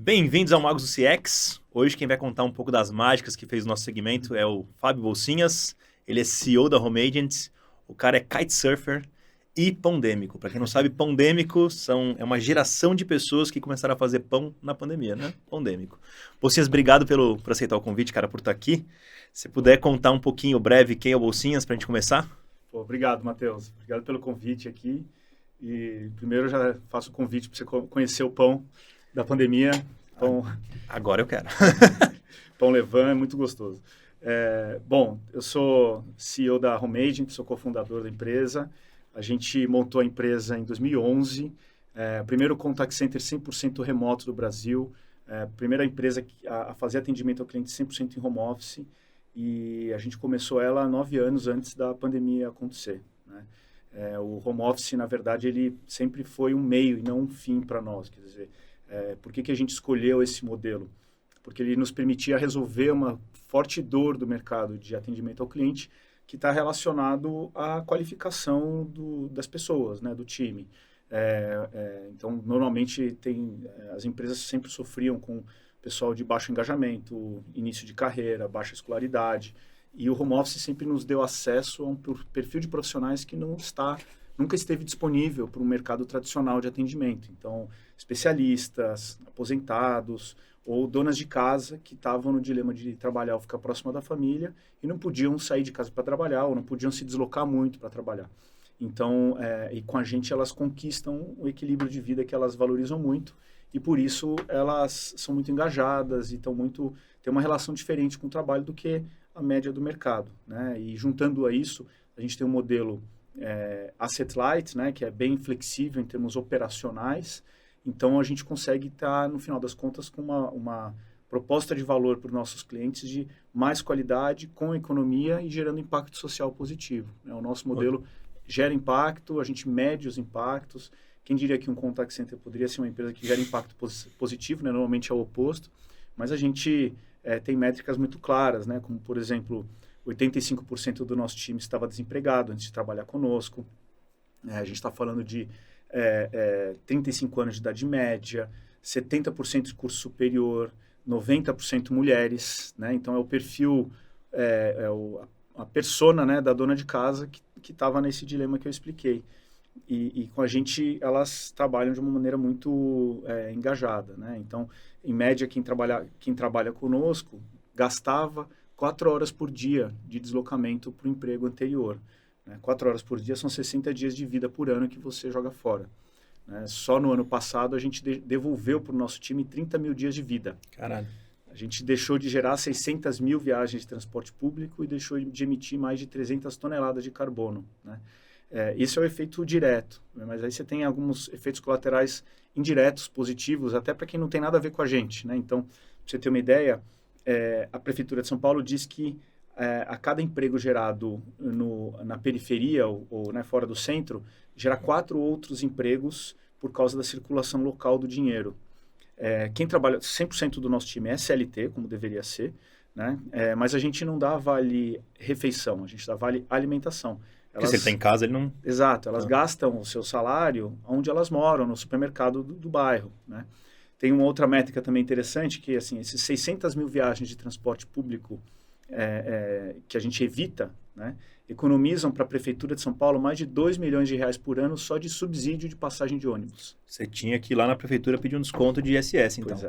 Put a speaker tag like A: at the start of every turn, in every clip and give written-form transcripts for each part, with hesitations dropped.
A: Bem-vindos ao Magos do CX. Hoje quem vai contar um pouco das mágicas que fez o nosso segmento é o Fábio Bolsinhas. Ele é CEO da Home Agent. O cara é kitesurfer e pandêmico. Para quem não sabe, pandêmico é uma geração de pessoas que começaram a fazer pão na pandemia, né? Pandêmico. Bolsinhas, obrigado por aceitar o convite, cara, por estar aqui. Se puder contar um pouquinho breve quem é o Bolsinhas para a gente começar.
B: Pô, obrigado, Matheus. Obrigado pelo convite aqui. E primeiro eu já faço o convite para você conhecer o pão da pandemia. Pão,
A: Agora eu quero.
B: pão Levan é muito gostoso. Bom, eu sou CEO da Home Agent, sou cofundador da empresa. A gente montou a empresa em 2011. Primeiro contact center 100% remoto do Brasil. Primeira empresa a fazer atendimento ao cliente 100% em home office. E a gente começou ela 9 anos antes da pandemia acontecer, né? O home office, na verdade, ele sempre foi um meio e não um fim para nós. Quer dizer, por que a gente escolheu esse modelo? Porque ele nos permitia resolver uma forte dor do mercado de atendimento ao cliente que está relacionado à qualificação das pessoas, né, do time. Então, normalmente, as empresas sempre sofriam com pessoal de baixo engajamento, início de carreira, baixa escolaridade. E o home office sempre nos deu acesso a um perfil de profissionais que nunca esteve disponível para o mercado tradicional de atendimento. Então, especialistas, aposentados ou donas de casa que estavam no dilema de trabalhar ou ficar próxima da família e não podiam sair de casa para trabalhar ou não podiam se deslocar muito para trabalhar. Então, e com a gente elas conquistam o equilíbrio de vida que elas valorizam muito e por isso elas são muito engajadas e têm uma relação diferente com o trabalho do que a média do mercado, né? E juntando a isso, a gente tem um modelo asset light, né, que é bem flexível em termos operacionais. Então, a gente consegue estar, no final das contas, com uma proposta de valor para os nossos clientes de mais qualidade, com economia e gerando impacto social positivo, né? O nosso modelo gera impacto, a gente mede os impactos. Quem diria que um contact center poderia ser uma empresa que gera impacto positivo, né? Normalmente é o oposto, mas a gente tem métricas muito claras, né? Como, por exemplo, 85% do nosso time estava desempregado antes de trabalhar conosco. A gente está falando de 35 anos de idade média, 70% de curso superior, 90% mulheres, né? Então, é o perfil, a persona, né, da dona de casa que estava nesse dilema que eu expliquei. E com a gente, elas trabalham de uma maneira muito engajada, né? Então, em média, quem trabalha conosco gastava 4 horas por dia de deslocamento para o emprego anterior, né? 4 horas por dia são 60 dias de vida por ano que você joga fora, né? Só no ano passado, a gente devolveu para o nosso time 30 mil dias de vida.
A: Caralho.
B: A gente deixou de gerar 600 mil viagens de transporte público e deixou de emitir mais de 300 toneladas de carbono, né? Isso é o efeito direto, né? Mas aí você tem alguns efeitos colaterais indiretos, positivos, até para quem não tem nada a ver com a gente, né? Então, para você ter uma ideia, a Prefeitura de São Paulo diz que a cada emprego gerado na periferia ou né, fora do centro, gera 4 outros empregos por causa da circulação local do dinheiro. Quem trabalha, 100% do nosso time é CLT, como deveria ser, né? Mas a gente não dá vale refeição, a gente dá vale alimentação.
A: Porque se ele está em casa, ele não...
B: Exato, elas gastam o seu salário onde elas moram, no supermercado do bairro, né? Tem uma outra métrica também interessante, que assim, esses 600 mil viagens de transporte público que a gente evita, né, economizam para a Prefeitura de São Paulo mais de 2 milhões de reais por ano só de subsídio de passagem de ônibus.
A: Você tinha que ir lá na prefeitura pedir um desconto de ISS, então.
B: Pois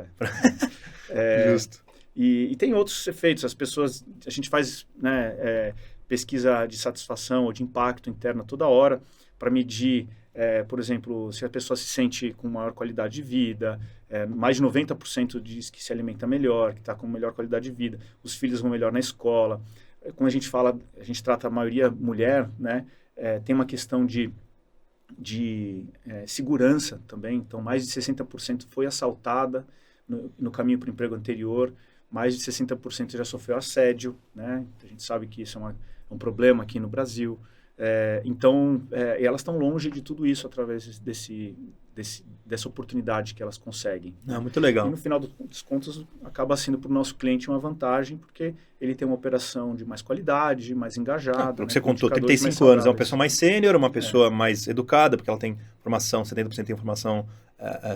B: é.
A: Justo.
B: E tem outros efeitos. A gente faz, né, pesquisa de satisfação ou de impacto interna toda hora para medir, por exemplo, se a pessoa se sente com maior qualidade de vida, mais de 90% diz que se alimenta melhor, que está com melhor qualidade de vida, os filhos vão melhor na escola. Quando a gente trata a maioria mulher, né, tem uma questão de segurança também. Então, mais de 60% foi assaltada no caminho para o emprego anterior, mais de 60% já sofreu assédio, né? A gente sabe que isso é um problema aqui no Brasil. Então, elas estão longe de tudo isso através dessa oportunidade que elas conseguem.
A: Muito legal.
B: E no final dos contos, acaba sendo para o nosso cliente uma vantagem, porque ele tem uma operação de mais qualidade, mais engajada.
A: Pelo que
B: né,
A: você
B: com
A: contou,
B: indicadores
A: 35
B: mais
A: anos, é uma
B: saudáveis.
A: pessoa mais sênior, uma pessoa mais educada, porque ela tem formação, 70% tem formação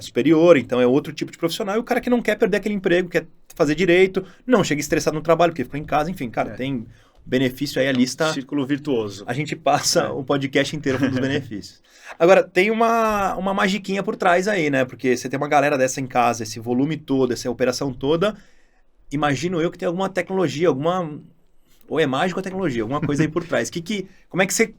A: superior, então é outro tipo de profissional. E o cara que não quer perder aquele emprego, quer fazer direito, não chega estressado no trabalho, porque ficou em casa, enfim, cara, tem benefício aí, a lista...
B: Círculo virtuoso.
A: A gente passa o podcast inteiro falando dos benefícios. Agora, tem uma magiquinha por trás aí, né? Porque você tem uma galera dessa em casa, esse volume todo, essa operação toda, imagino eu que tem alguma tecnologia, ou é mágico a tecnologia, alguma coisa aí por trás. Como é que você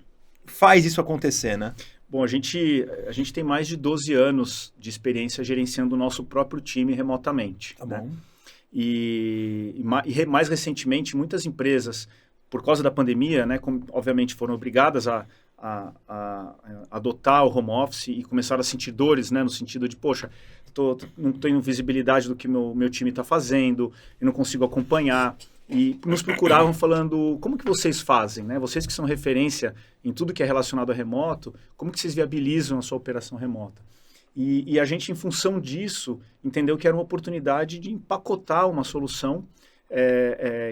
A: faz isso acontecer, né?
B: Bom, a gente tem mais de 12 anos de experiência gerenciando o nosso próprio time remotamente.
A: Tá bom.
B: Né? E mais recentemente, muitas empresas, por causa da pandemia, né, obviamente foram obrigadas a adotar o home office e começaram a sentir dores, né, no sentido de, poxa, não tenho visibilidade do que meu time está fazendo, eu não consigo acompanhar. E nos procuravam falando, como que vocês fazem, né? Vocês que são referência em tudo que é relacionado a remoto, como que vocês viabilizam a sua operação remota? E a gente, em função disso, entendeu que era uma oportunidade de empacotar uma solução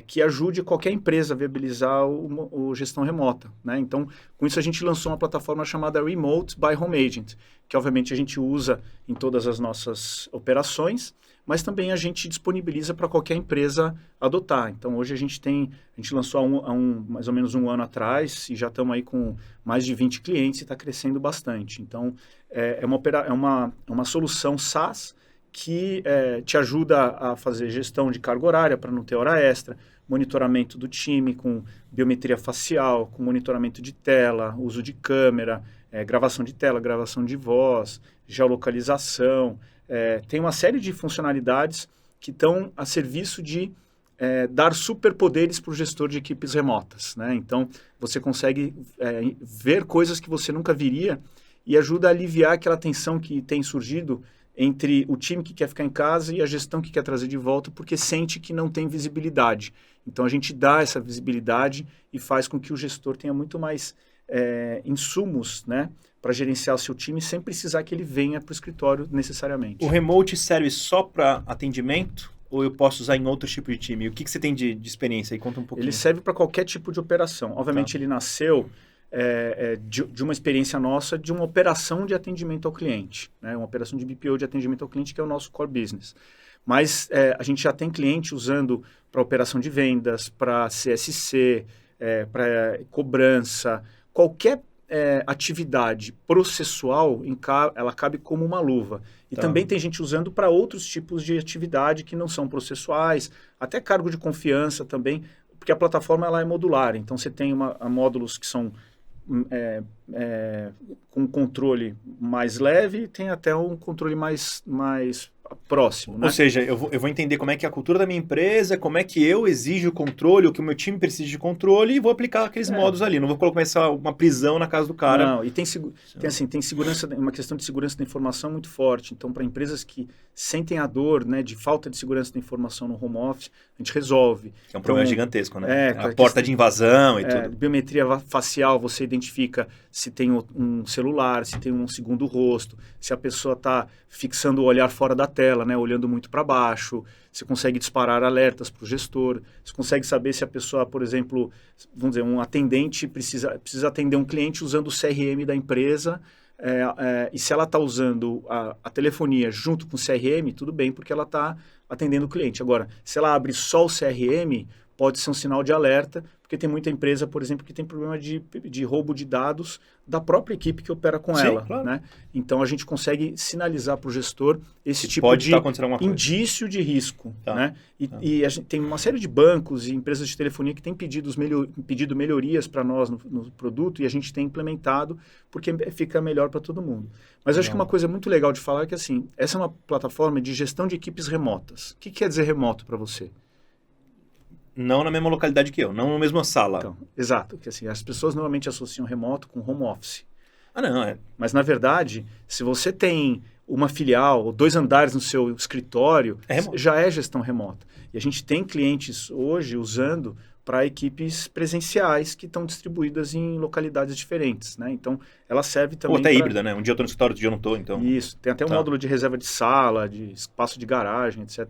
B: que ajude qualquer empresa a viabilizar a gestão remota. Né? Então, com isso a gente lançou uma plataforma chamada Remote by Home Agent, que obviamente a gente usa em todas as nossas operações, mas também a gente disponibiliza para qualquer empresa adotar. Então, hoje a gente lançou há mais ou menos um ano atrás e já estamos aí com mais de 20 clientes e está crescendo bastante. Então, é uma solução SaaS que te ajuda a fazer gestão de carga horária para não ter hora extra, monitoramento do time com biometria facial, com monitoramento de tela, uso de câmera, gravação de tela, gravação de voz, geolocalização. Tem uma série de funcionalidades que estão a serviço de dar superpoderes para o gestor de equipes remotas. Né? Então, você consegue ver coisas que você nunca viria e ajuda a aliviar aquela tensão que tem surgido entre o time que quer ficar em casa e a gestão que quer trazer de volta, porque sente que não tem visibilidade. Então, a gente dá essa visibilidade e faz com que o gestor tenha muito mais insumos, né, para gerenciar o seu time sem precisar que ele venha para o escritório necessariamente.
A: O remote serve só para atendimento ou eu posso usar em outro tipo de time? O que você tem de experiência aí? Conta um pouquinho.
B: Ele serve para qualquer tipo de operação. Obviamente, ele nasceu de uma experiência nossa de uma operação de atendimento ao cliente, né? Uma operação de BPO de atendimento ao cliente, que é o nosso core business. Mas a gente já tem cliente usando para operação de vendas, para CSC, para cobrança, qualquer atividade processual, ela cabe como uma luva. E também tem gente usando para outros tipos de atividade que não são processuais, até cargo de confiança também, porque a plataforma ela é modular. Então, você tem módulos que são com controle mais leve e tem até um controle mais próximo. Né?
A: Ou seja, eu vou entender como é que é a cultura da minha empresa, como é que eu exijo o controle, o que o meu time precisa de controle e vou aplicar aqueles modos ali. Não vou começar uma prisão na casa do cara.
B: Não, e tem segurança, uma questão de segurança da informação muito forte. Então, para empresas que sentem a dor, né, de falta de segurança da informação no home office, a gente resolve.
A: É um problema gigantesco, né? A porta de invasão e tudo.
B: Biometria facial, você identifica se tem um celular, se tem um segundo rosto, se a pessoa está fixando o olhar fora da tela, né, olhando muito para baixo. Você consegue disparar alertas para o gestor. Você consegue saber se a pessoa, por exemplo, vamos dizer, um atendente precisa atender um cliente usando o CRM da empresa. E se ela está usando a telefonia junto com o CRM, tudo bem, porque ela está atendendo o cliente. Agora, se ela abre só o CRM, pode ser um sinal de alerta, porque tem muita empresa, por exemplo, que tem problema de roubo de dados da própria equipe que opera com ela.
A: Claro.
B: Né? Então, a gente consegue sinalizar para o gestor esse tipo
A: pode
B: de
A: indício
B: de risco. Né? E a gente tem uma série de bancos e empresas de telefonia que têm pedido melhorias para nós no produto e a gente tem implementado porque fica melhor para todo mundo. Mas acho que uma coisa muito legal de falar é que assim, essa é uma plataforma de gestão de equipes remotas. O que quer dizer remoto para você?
A: Não na mesma localidade que eu, não na mesma sala.
B: Então, exato, porque assim, as pessoas normalmente associam remoto com home office.
A: Não.
B: Mas, na verdade, se você tem uma filial ou 2 andares no seu escritório, já é gestão remota. E a gente tem clientes hoje usando para equipes presenciais que estão distribuídas em localidades diferentes, né? Então, ela serve também
A: Ou até híbrida, né? Um dia eu estou no escritório, outro dia eu não estou, então...
B: Isso, tem até um
A: Tá.
B: módulo de reserva de sala, de espaço de garagem, etc.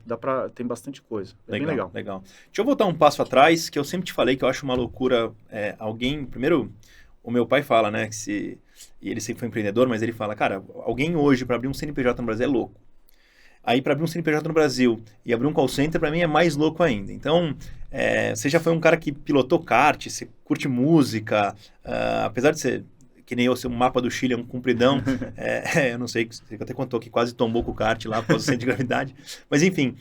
B: Tem bastante coisa, bem legal.
A: Legal. Deixa eu voltar um passo atrás, que eu sempre te falei que eu acho uma loucura primeiro, o meu pai fala, né, e ele sempre foi empreendedor, mas ele fala, cara, alguém hoje para abrir um CNPJ no Brasil é louco. Aí, para abrir um CNPJ no Brasil e abrir um call center, para mim, é mais louco ainda. Então, você já foi um cara que pilotou kart, você curte música, apesar de ser, que nem eu, ser um mapa do Chile, um compridão, eu não sei, você até contou que quase tombou com o kart lá após o centro de gravidade. Mas, enfim, o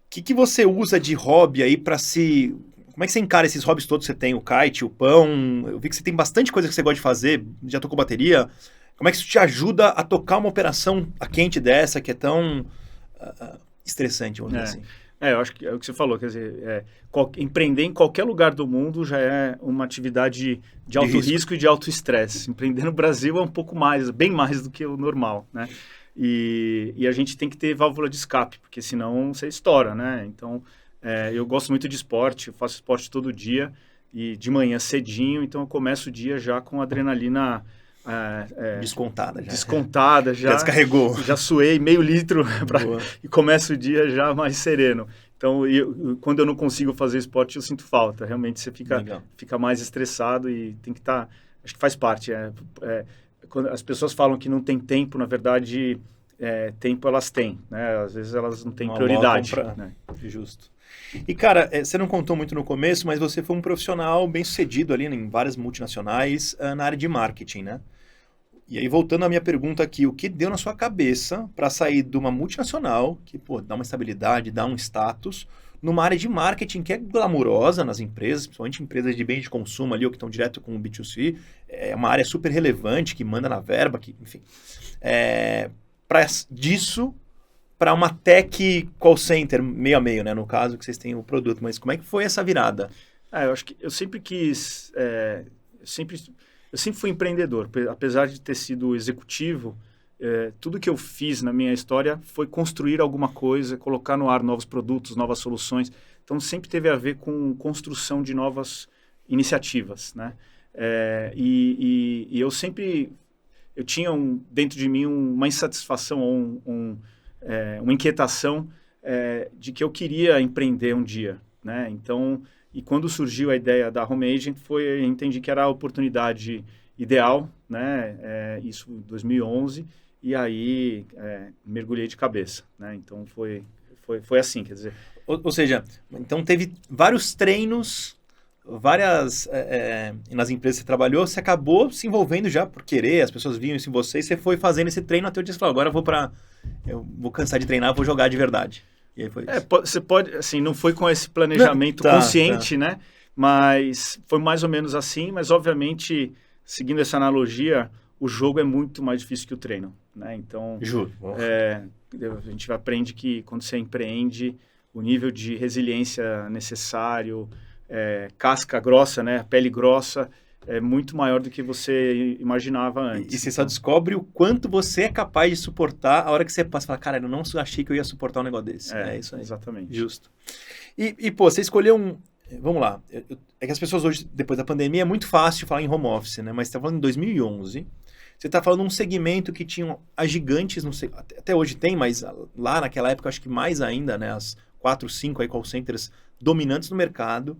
A: que você usa de hobby aí para se... Como é que você encara esses hobbies todos que você tem? O kite, o pão, eu vi que você tem bastante coisa que você gosta de fazer, já tocou bateria. Como é que isso te ajuda a tocar uma operação a quente dessa, que é tão... estressante, vamos dizer assim.
B: Eu acho que é o que você falou, quer dizer, empreender em qualquer lugar do mundo já é uma atividade de alto risco e de alto estresse. Empreender no Brasil é um pouco mais, bem mais do que o normal, né? E a gente tem que ter válvula de escape, porque senão você estoura, né? Então, eu gosto muito de esporte, eu faço esporte todo dia e de manhã cedinho, então eu começo o dia já com adrenalina... descontada já
A: descarregou,
B: já suei meio litro e começo o dia já mais sereno. Então quando eu não consigo fazer esporte eu sinto falta, realmente você fica mais estressado e tem que estar, acho que faz parte, quando as pessoas falam que não tem tempo, na verdade tempo elas têm, né? Às vezes elas não têm prioridade, né?
A: Justo. E, cara, você não contou muito no começo, mas você foi um profissional bem sucedido ali em várias multinacionais na área de marketing, né? E aí, voltando à minha pergunta aqui, o que deu na sua cabeça para sair de uma multinacional, que, pô, dá uma estabilidade, dá um status, numa área de marketing que é glamurosa nas empresas, principalmente empresas de bens de consumo ali, ou que estão direto com o B2C, é uma área super relevante, que manda na verba, que, enfim. Disso para uma tech call center, meio a meio, né? No caso que vocês têm o produto. Mas como é que foi essa virada?
B: Eu acho que eu sempre quis... eu sempre fui empreendedor. Apesar de ter sido executivo, tudo que eu fiz na minha história foi construir alguma coisa, colocar no ar novos produtos, novas soluções. Então, sempre teve a ver com construção de novas iniciativas, né? E eu sempre... Eu tinha dentro de mim uma insatisfação, uma inquietação de que eu queria empreender um dia, né? Então, e quando surgiu a ideia da Home Agent, eu entendi que era a oportunidade ideal, né? Isso em 2011, e aí mergulhei de cabeça, né? Então, foi assim, quer dizer...
A: Ou seja, então teve vários treinos, nas empresas que você trabalhou, você acabou se envolvendo já por querer, as pessoas viam isso em você, e você foi fazendo esse treino até o dia que você falou, agora eu vou cansar de treinar, vou jogar de verdade. E aí foi isso.
B: Você pode, assim, não foi com esse planejamento consciente, né? Mas foi mais ou menos assim, mas obviamente, seguindo essa analogia, o jogo é muito mais difícil que o treino, né? Então,
A: juro.
B: A gente aprende que quando você empreende, o nível de resiliência necessário, casca grossa, né? Pele grossa, é muito maior do que você imaginava antes.
A: E você só descobre o quanto você é capaz de suportar a hora que você passa e fala, cara, eu não achei que eu ia suportar um negócio desse. É isso aí.
B: Exatamente.
A: Justo. Pô, você escolheu vamos lá. É que as pessoas hoje, depois da pandemia, é muito fácil falar em home office, né? Mas você está falando em 2011, você está falando de um segmento que tinha as gigantes, não sei, até hoje tem, mas lá naquela época, acho que mais ainda, né? As 4, 5 call centers dominantes no mercado.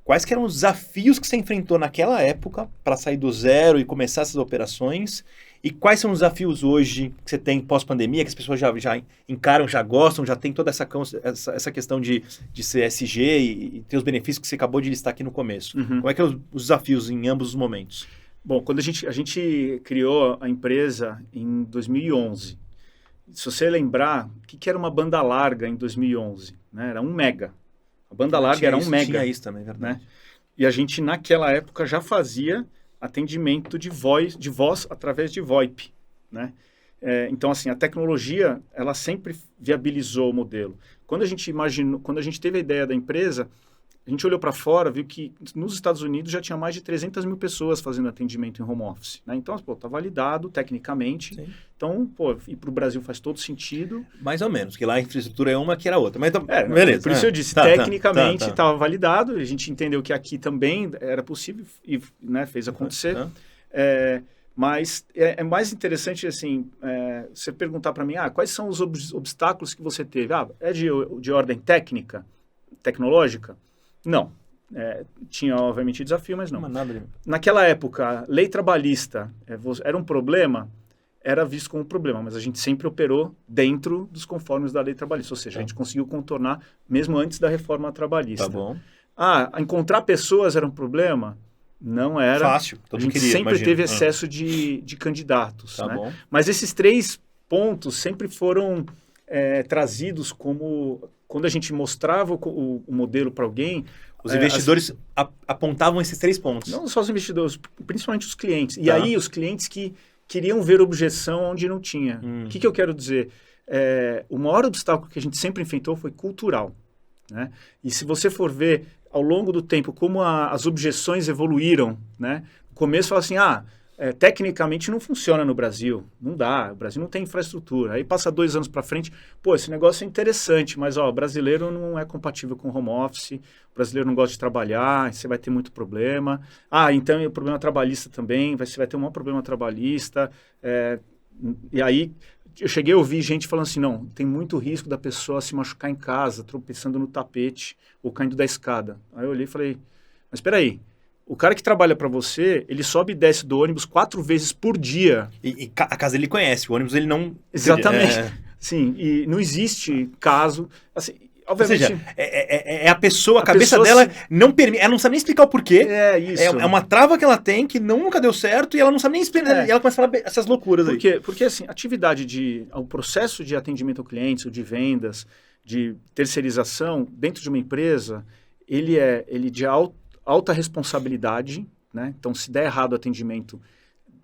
A: Quais que eram os desafios que você enfrentou naquela época para sair do zero e começar essas operações? E quais são os desafios hoje que você tem pós-pandemia, que as pessoas já encaram, já gostam, já tem toda essa questão de ser SG e ter os benefícios que você acabou de listar aqui no começo?
B: Uhum.
A: Como é que é os desafios em ambos os momentos?
B: Bom, quando a gente criou a empresa em 2011, se você lembrar, o que era uma banda larga em 2011? Né? Era 1 mega. A banda larga era 1 mega.
A: Tinha isso também, verdade.
B: Né? E a gente, naquela época, já fazia atendimento de voz através de VoIP. Né? Então, assim, a tecnologia, ela sempre viabilizou o modelo. Quando a gente teve a ideia da empresa, a gente olhou para fora, viu que nos Estados Unidos já tinha mais de 300 mil pessoas fazendo atendimento em home office, né? Então, pô, tá validado tecnicamente.
A: Sim.
B: Então, pô, ir para o Brasil faz todo sentido.
A: Mais ou menos, que lá a infraestrutura é uma que era outra. Mas então,
B: É,
A: beleza.
B: por isso eu disse, tecnicamente estava validado. A gente entendeu que aqui também era possível e, né, fez acontecer. Mas é mais interessante, assim, você perguntar para mim, quais são os obstáculos que você teve? É de ordem técnica, tecnológica? Não. Tinha, obviamente, desafio, mas não. Naquela época, lei trabalhista era um problema, era visto como um problema, mas a gente sempre operou dentro dos conformes da lei trabalhista, ou seja, a gente conseguiu contornar mesmo antes da reforma trabalhista.
A: Tá bom.
B: Encontrar pessoas era um problema? Não era.
A: Fácil.
B: A gente sempre teve excesso de candidatos.
A: Tá bom.
B: Mas esses 3 pontos sempre foram trazidos como... Quando a gente mostrava o modelo para alguém...
A: Os investidores apontavam esses 3 pontos.
B: Não só os investidores, principalmente os clientes. E aí os clientes que queriam ver objeção onde não tinha. O que eu quero dizer? O maior obstáculo que a gente sempre enfrentou foi cultural. Né? E se você for ver ao longo do tempo como as objeções evoluíram, né? No começo fala assim, tecnicamente não funciona no Brasil, não dá, o Brasil não tem infraestrutura. Aí passa 2 anos para frente, esse negócio é interessante, mas o brasileiro não é compatível com home office, o brasileiro não gosta de trabalhar, você vai ter muito problema. Então o problema trabalhista também, você vai ter um maior problema trabalhista. E aí eu cheguei a ouvir gente falando assim, não, tem muito risco da pessoa se machucar em casa, tropeçando no tapete ou caindo da escada. Aí eu olhei e falei, mas espera aí, o cara que trabalha para você, ele sobe e desce do ônibus 4 vezes por dia.
A: E a casa ele conhece, o ônibus ele não...
B: Exatamente. Sim, e não existe caso... Assim, obviamente...
A: Ou seja, a pessoa, a cabeça dela não permite... Ela não sabe nem explicar o porquê.
B: Isso.
A: É uma trava que ela tem, que nunca deu certo, e ela não sabe nem explicar. E ela começa a falar essas loucuras aí.
B: Porque assim, o processo de atendimento ao cliente, de vendas, de terceirização, dentro de uma empresa, ele é de alta responsabilidade, né? Então, se der errado o atendimento,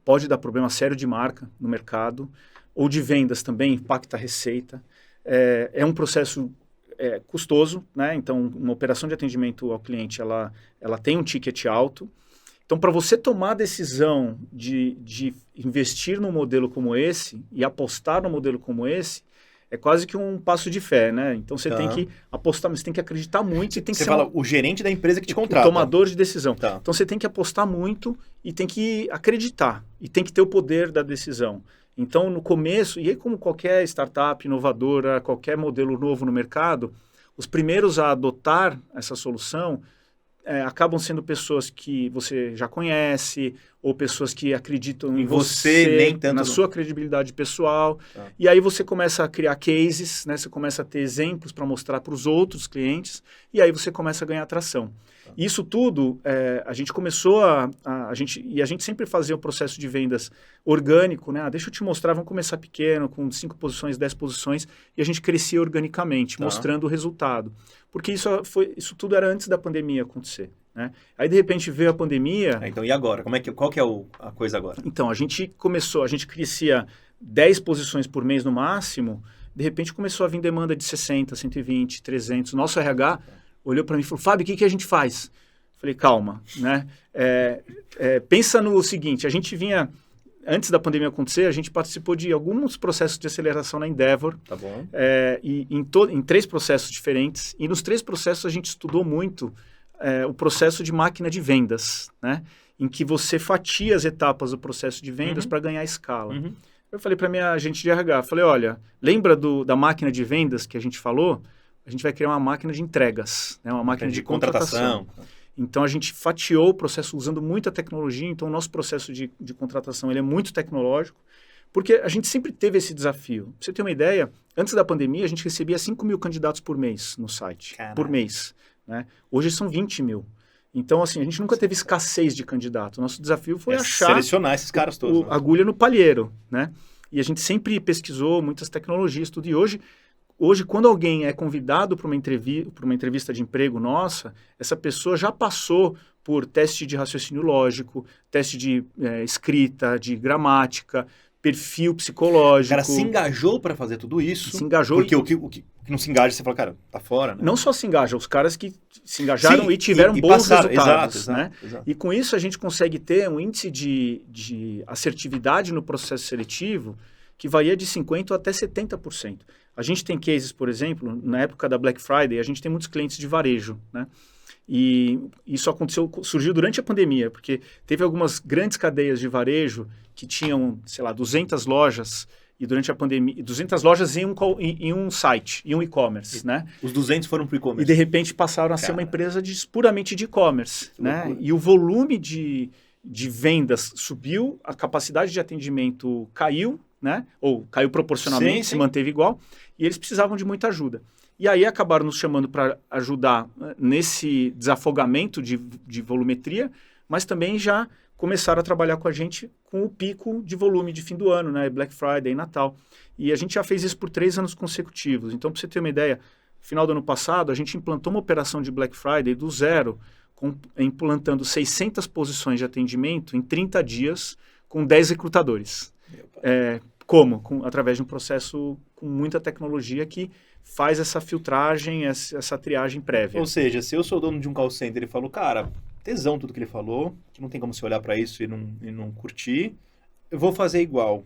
B: pode dar problema sério de marca no mercado, ou de vendas também, impacta a receita. É um processo custoso, né? Então, uma operação de atendimento ao cliente, ela tem um ticket alto. Então, para você tomar a decisão de investir num modelo como esse e apostar num modelo como esse, é quase que um passo de fé, né? Então, você tem que apostar, mas você tem que acreditar muito.
A: Você fala o gerente da empresa que te contrata.
B: O tomador de decisão. Então, você tem que apostar muito e tem que acreditar. E tem que ter o poder da decisão. Então, no começo, e aí como qualquer startup inovadora, qualquer modelo novo no mercado, os primeiros a adotar essa solução acabam sendo pessoas que você já conhece, ou pessoas que acreditam em você
A: nem tanto
B: na sua credibilidade pessoal. E aí você começa a criar cases, né? Você começa a ter exemplos para mostrar para os outros clientes, e aí você começa a ganhar atração. Isso tudo, a gente começou a gente sempre fazia o processo de vendas orgânico, né? Deixa eu te mostrar, vamos começar pequeno, com 5 posições, 10 posições, e a gente crescia organicamente, mostrando o resultado. Porque isso tudo era antes da pandemia acontecer. Né? Aí, de repente, veio a pandemia...
A: Então, e agora? Qual que é a coisa agora?
B: Então, a gente crescia 10 posições por mês no máximo, de repente começou a vir demanda de 60, 120, 300. Nosso RH olhou para mim e falou, Fábio, o que a gente faz? Falei, calma, né? Pensa no seguinte, a gente vinha... Antes da pandemia acontecer, a gente participou de alguns processos de aceleração na Endeavor.
A: Tá bom.
B: Em 3 processos diferentes. E nos 3 processos a gente estudou muito o processo de máquina de vendas, né? Em que você fatia as etapas do processo de vendas para ganhar escala. Eu falei para minha agente de RH, falei, olha, lembra da máquina de vendas que a gente falou? A gente vai criar uma máquina de entregas, né? Uma máquina de contratação. Então, a gente fatiou o processo usando muita tecnologia. Então, o nosso processo de contratação ele é muito tecnológico, porque a gente sempre teve esse desafio. Pra você ter uma ideia, antes da pandemia, a gente recebia 5 mil candidatos por mês no site. Caraca. Por mês. Né? Hoje são 20 mil. Então, assim, a gente nunca teve escassez de candidato. O nosso desafio foi achar...
A: Selecionar esses caras todos.
B: A agulha no palheiro, né? E a gente sempre pesquisou muitas tecnologias, tudo. E hoje, quando alguém é convidado para uma entrevista de emprego nossa, essa pessoa já passou por teste de raciocínio lógico, teste de escrita, de gramática, perfil
A: O
B: psicológico.
A: cara se engajou para fazer tudo isso.
B: Se engajou.
A: Porque o que não se engaja, você fala, cara, tá fora, né?
B: Não só se engaja, os caras que se engajaram
A: Sim,
B: e tiveram
A: e
B: bons
A: passaram.
B: resultados.
A: Exato,
B: né?
A: exato.
B: E com isso a gente consegue ter um índice de assertividade no processo seletivo que varia de 50% até 70%. A gente tem cases, por exemplo, na época da Black Friday, a gente tem muitos clientes de varejo, né? E isso surgiu durante a pandemia, porque teve algumas grandes cadeias de varejo que tinham, sei lá, 200 lojas, e durante a pandemia, 200 lojas em um site, em um e-commerce, né?
A: Os 200 foram para o
B: E
A: e-commerce.
B: de repente passaram a ser uma empresa puramente de e-commerce, né?
A: Loucura.
B: E o volume de vendas subiu, a capacidade de atendimento caiu, né? Ou caiu proporcionalmente, se manteve igual, e eles precisavam de muita ajuda. E aí acabaram nos chamando para ajudar nesse desafogamento de volumetria, mas também já começaram a trabalhar com a gente com o pico de volume de fim do ano, né? Black Friday, Natal. E a gente já fez isso por 3 anos consecutivos. Então, para você ter uma ideia, no final do ano passado, a gente implantou uma operação de Black Friday do zero, implantando 600 posições de atendimento em 30 dias com 10 recrutadores. Como? Através de um processo com muita tecnologia que faz essa filtragem, essa triagem prévia.
A: Ou seja, se eu sou dono de um call center e falo, cara, tesão tudo que ele falou, que não tem como você olhar para isso e não curtir, eu vou fazer igual.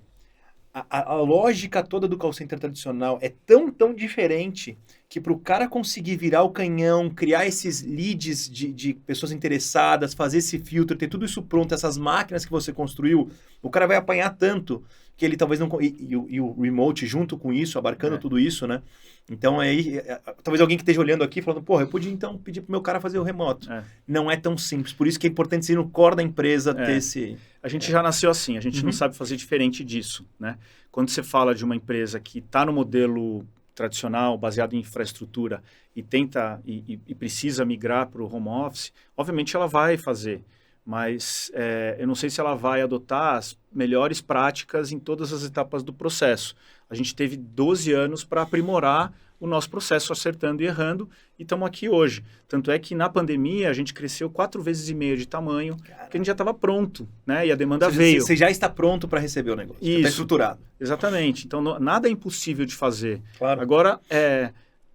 A: A lógica toda do call center tradicional é tão diferente que para o cara conseguir virar o canhão, criar esses leads de pessoas interessadas, fazer esse filtro, ter tudo isso pronto, essas máquinas que você construiu, o cara vai apanhar tanto que ele talvez não... E o remote junto com isso, abarcando tudo isso, né? Então, aí, talvez alguém que esteja olhando aqui falando, porra, eu podia então pedir pro meu cara fazer o remoto. Não é tão simples. Por isso que é importante ser no core da empresa ter esse...
B: A gente já nasceu assim, a gente não sabe fazer diferente disso, né? Quando você fala de uma empresa que está no modelo tradicional, baseado em infraestrutura, e tenta e precisa migrar para o home office, obviamente ela vai fazer. Mas eu não sei se ela vai adotar as melhores práticas em todas as etapas do processo. A gente teve 12 anos para aprimorar o nosso processo, acertando e errando, e estamos aqui hoje. Tanto é que na pandemia a gente cresceu 4,5 vezes de tamanho, porque a gente já estava pronto, né? E a demanda veio.
A: Você já está pronto para receber o negócio, está estruturado.
B: Exatamente. Então, nada é impossível de fazer.
A: Claro.
B: Agora,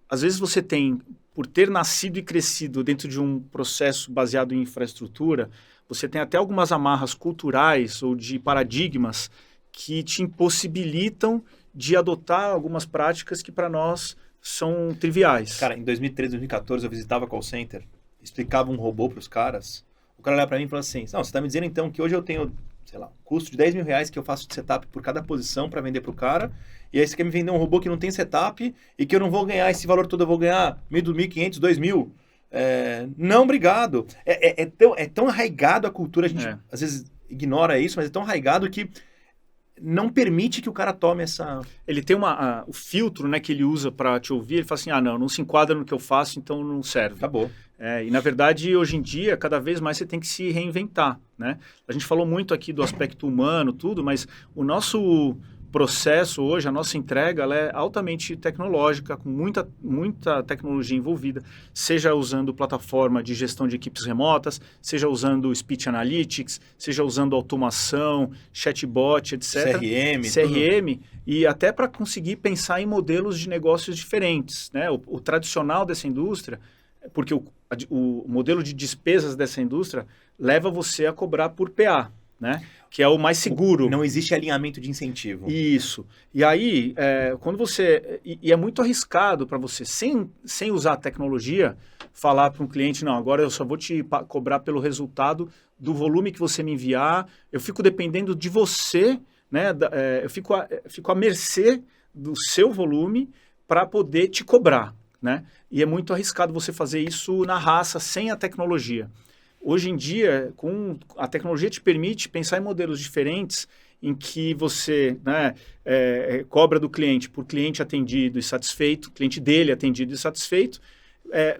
B: às vezes você tem, por ter nascido e crescido dentro de um processo baseado em infraestrutura, você tem até algumas amarras culturais ou de paradigmas que te impossibilitam de adotar algumas práticas que para nós são triviais.
A: Cara, em 2013, 2014, eu visitava call center, explicava um robô para os caras, o cara olhava para mim e falava assim, não, você está me dizendo então que hoje eu tenho, sei lá, um custo de 10 mil reais que eu faço de setup por cada posição para vender para o cara, e aí você quer me vender um robô que não tem setup e que eu não vou ganhar esse valor todo, eu vou ganhar 1.500, 2.000. Não, obrigado. É tão arraigado a cultura, a gente às vezes ignora isso, mas é tão arraigado que não permite que o cara tome essa...
B: Ele tem o filtro, né, que ele usa para te ouvir, ele fala assim, não se enquadra no que eu faço, então não serve.
A: Acabou.
B: E na verdade, hoje em dia, cada vez mais você tem que se reinventar, né? A gente falou muito aqui do aspecto humano, tudo, mas o nosso processo hoje, a nossa entrega, ela é altamente tecnológica, com muita tecnologia envolvida, seja usando plataforma de gestão de equipes remotas, seja usando Speech Analytics, seja usando automação, chatbot, etc. CRM, e até para conseguir pensar em modelos de negócios diferentes, né? O tradicional dessa indústria, porque o modelo de despesas dessa indústria leva você a cobrar por PA, né? Que é o mais seguro.
A: Não existe alinhamento de incentivo.
B: Isso. E aí, quando você... E é muito arriscado para você, sem usar a tecnologia, falar para um cliente, não, agora eu só vou te cobrar pelo resultado do volume que você me enviar, eu fico dependendo de você, né? Eu fico à mercê do seu volume para poder te cobrar, né? E é muito arriscado você fazer isso na raça, sem a tecnologia. Hoje em dia, a tecnologia te permite pensar em modelos diferentes em que você, né, cobra do cliente por cliente atendido e satisfeito, cliente dele atendido e satisfeito,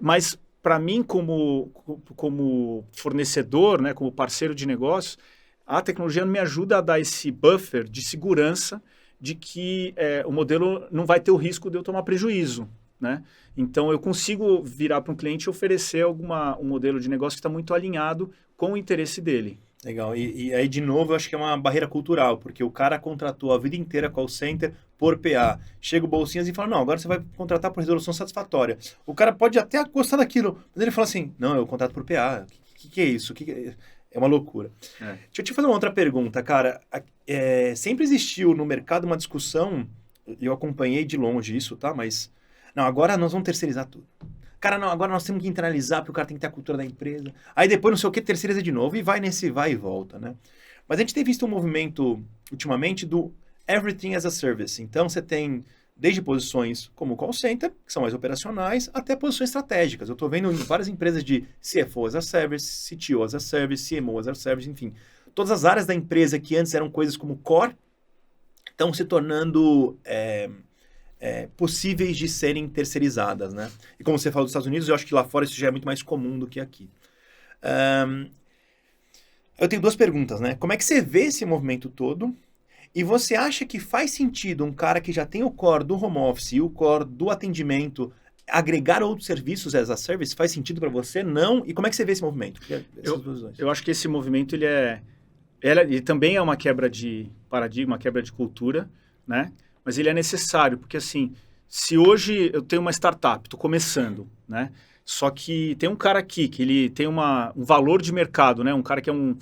B: mas para mim como fornecedor, né, como parceiro de negócios, a tecnologia me ajuda a dar esse buffer de segurança de que o modelo não vai ter o risco de eu tomar prejuízo, né? Então, eu consigo virar para um cliente e oferecer um modelo de negócio que está muito alinhado com o interesse dele.
A: Legal. E aí, de novo, eu acho que é uma barreira cultural, porque o cara contratou a vida inteira call center por PA. Chega o Bolsinhas e fala, não, agora você vai contratar por resolução satisfatória. O cara pode até gostar daquilo, mas ele fala assim, não, eu contrato por PA. O que é isso? É uma loucura.
B: É.
A: Deixa eu te fazer uma outra pergunta, cara. Sempre existiu no mercado uma discussão, eu acompanhei de longe isso, tá? Mas, não, agora nós vamos terceirizar tudo. Cara, não, agora nós temos que internalizar, porque o cara tem que ter a cultura da empresa. Aí depois não sei o que, terceiriza de novo, e vai nesse vai e volta, né? Mas a gente tem visto um movimento, ultimamente, do Everything as a Service. Então, você tem desde posições como call center, que são mais operacionais, até posições estratégicas. Eu estou vendo em várias empresas de CFO as a Service, CTO as a Service, CMO as a Service, enfim. Todas as áreas da empresa que antes eram coisas como core, estão se tornando possíveis de serem terceirizadas, né? E como você falou dos Estados Unidos, eu acho que lá fora isso já é muito mais comum do que aqui. Eu tenho duas perguntas, né? Como é que você vê esse movimento todo? E você acha que faz sentido um cara que já tem o core do home office e o core do atendimento agregar outros serviços as a service? Faz sentido para você? Não? E como é que você vê esse movimento?
B: Eu acho que esse movimento, ele também é uma quebra de paradigma, uma quebra de cultura, né? Mas ele é necessário, porque assim, se hoje eu tenho uma startup, estou começando, né? Só que tem um cara aqui que ele tem um valor de mercado, né? Um cara que é um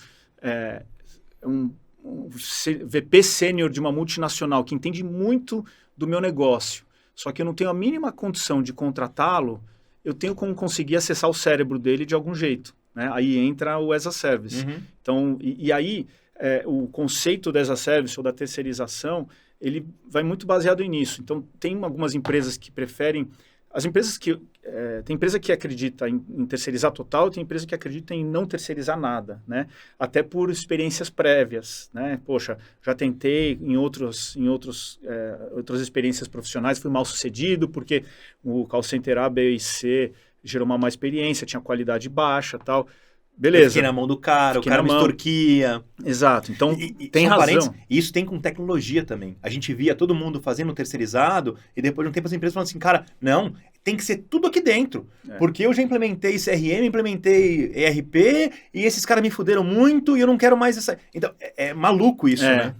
B: VP sênior de uma multinacional que entende muito do meu negócio. Só que eu não tenho a mínima condição de contratá-lo, eu tenho como conseguir acessar o cérebro dele de algum jeito, né? Aí entra o as a service.
A: Uhum.
B: Então, e aí o conceito da as a service ou da terceirização, ele vai muito baseado nisso. Então, tem algumas empresas que preferem... As empresas que... tem empresa que acredita em terceirizar total, tem empresa que acredita em não terceirizar nada, né? Até por experiências prévias, né? Poxa, já tentei em outras experiências profissionais, fui mal sucedido porque o call center A, B e C gerou uma má experiência, tinha qualidade baixa e tal. Beleza.
A: Eu fiquei na mão do cara, o cara me extorquia.
B: Exato, então tem razão.
A: E isso tem com tecnologia também. A gente via todo mundo fazendo terceirizado e depois de um tempo as empresas falando assim, cara, não, tem que ser tudo aqui dentro. Porque eu já implementei CRM, implementei ERP e esses caras me fuderam muito e eu não quero mais essa... Então, é maluco isso, né?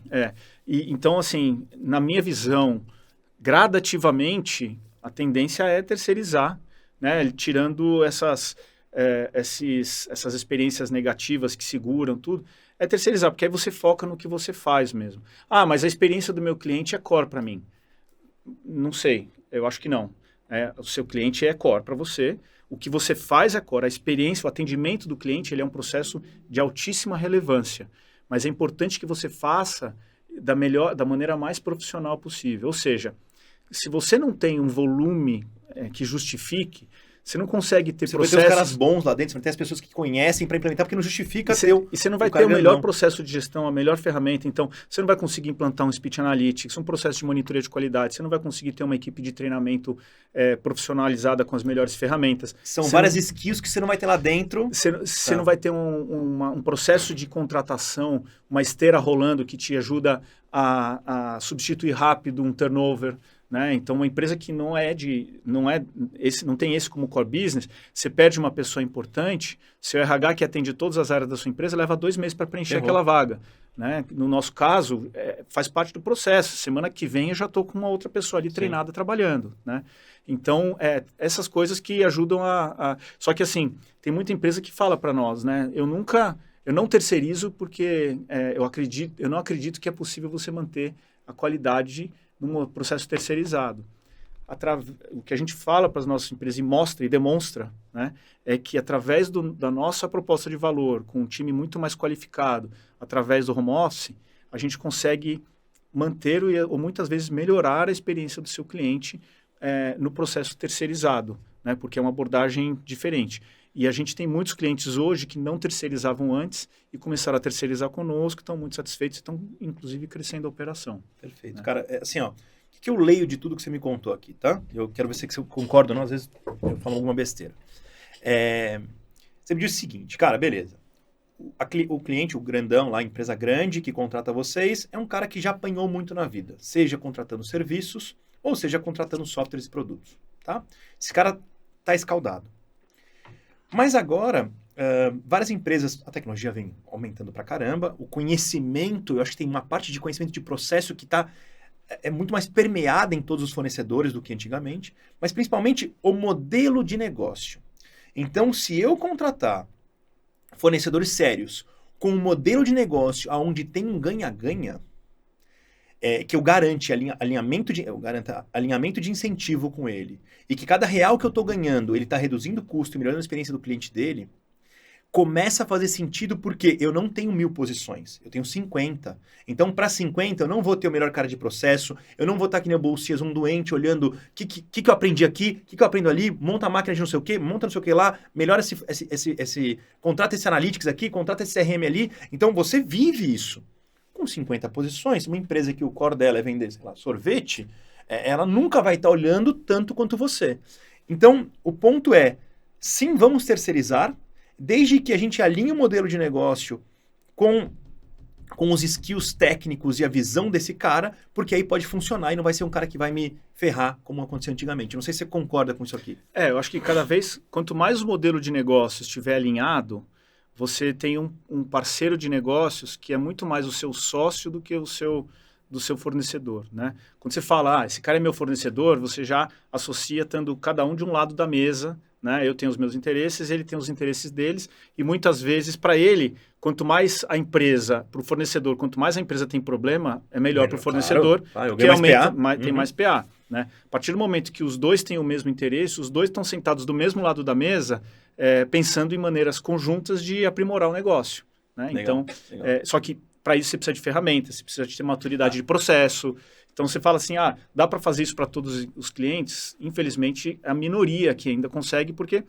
B: Então, assim, na minha visão, gradativamente, a tendência é terceirizar, né? Tirando essas experiências negativas que seguram tudo, é terceirizar, porque aí você foca no que você faz mesmo. Ah, mas a experiência do meu cliente é core para mim. Não sei, eu acho que não. O seu cliente é core para você, o que você faz é core, a experiência, o atendimento do cliente, ele é um processo de altíssima relevância, mas é importante que você faça da maneira mais profissional possível. Ou seja, se você não tem um volume que justifique, você não consegue ter processos...
A: Você vai ter os caras bons lá dentro, você vai ter as pessoas que conhecem para implementar, porque não justifica
B: e você não vai ter o melhor processo de gestão, a melhor ferramenta. Então, você não vai conseguir implantar um Speech Analytics, um processo de monitoria de qualidade, você não vai conseguir ter uma equipe de treinamento profissionalizada com as melhores ferramentas.
A: São várias skills que você não vai ter lá dentro.
B: Você não vai ter um processo de contratação, uma esteira rolando que te ajuda a substituir rápido um turnover, né? Então, uma empresa que não tem esse como core business, você perde uma pessoa importante, seu RH que atende todas as áreas da sua empresa leva 2 meses para preencher aquela vaga, né? No nosso caso, faz parte do processo. Semana que vem eu já estou com uma outra pessoa ali treinada trabalhando, né? Então, essas coisas que ajudam Só que assim, tem muita empresa que fala para nós, né? Eu não terceirizo porque eu não acredito que é possível você manter a qualidade num processo terceirizado. O que a gente fala para as nossas empresas e mostra e demonstra, né, é que através da nossa proposta de valor, com um time muito mais qualificado, através do home office, a gente consegue manter ou muitas vezes melhorar a experiência do seu cliente no processo terceirizado, né, porque é uma abordagem diferente. E a gente tem muitos clientes hoje que não terceirizavam antes e começaram a terceirizar conosco, estão muito satisfeitos e estão, inclusive, crescendo a operação.
A: Perfeito. Né? Cara, assim, ó, o que eu leio de tudo que você me contou aqui, tá? Eu quero ver se você concorda ou não, às vezes eu falo alguma besteira. Você me diz o seguinte, cara, beleza. O cliente, o grandão lá, a empresa grande que contrata vocês, é um cara que já apanhou muito na vida, seja contratando serviços ou seja contratando softwares e produtos, tá? Esse cara tá escaldado. Mas agora, várias empresas, a tecnologia vem aumentando pra caramba, o conhecimento, eu acho que tem uma parte de conhecimento de processo que é muito mais permeada em todos os fornecedores do que antigamente, mas principalmente o modelo de negócio. Então, se eu contratar fornecedores sérios com um modelo de negócio onde tem um ganha-ganha, que eu garanto alinhamento de incentivo com ele, e que cada real que eu estou ganhando, ele está reduzindo o custo e melhorando a experiência do cliente dele, começa a fazer sentido porque eu não tenho 1000 posições, eu tenho 50. Então, para 50, eu não vou ter o melhor cara de processo, eu não vou estar aqui no Bolsias, um doente, olhando o que eu aprendi aqui, o que eu aprendo ali, monta a máquina de não sei o quê, monta não sei o que lá, melhora contrata esse Analytics aqui, contrata esse CRM ali. Então, você vive isso. Com 50 posições, uma empresa que o core dela é vender, sei lá, sorvete, ela nunca vai estar olhando tanto quanto você. Então, o ponto é, sim, vamos terceirizar, desde que a gente alinhe o modelo de negócio com os skills técnicos e a visão desse cara, porque aí pode funcionar e não vai ser um cara que vai me ferrar, como aconteceu antigamente. Não sei se você concorda com isso aqui.
B: Eu acho que cada vez, quanto mais o modelo de negócio estiver alinhado, você tem um parceiro de negócios que é muito mais o seu sócio do que do seu fornecedor, né? Quando você fala, esse cara é meu fornecedor, você já associa estando cada um de um lado da mesa, né? Eu tenho os meus interesses, ele tem os interesses deles, e muitas vezes, para ele, quanto mais a empresa, para o fornecedor, quanto mais a empresa tem problema, é melhor para o fornecedor, porque aumenta, tem mais PA. Né? A partir do momento que os dois têm o mesmo interesse, os dois estão sentados do mesmo lado da mesa, pensando em maneiras conjuntas de aprimorar o negócio. Né?
A: Legal,
B: então,
A: legal.
B: Só que para isso você precisa de ferramentas, você precisa de ter maturidade de processo. Então você fala assim, dá para fazer isso para todos os clientes? Infelizmente, a minoria que ainda consegue, porque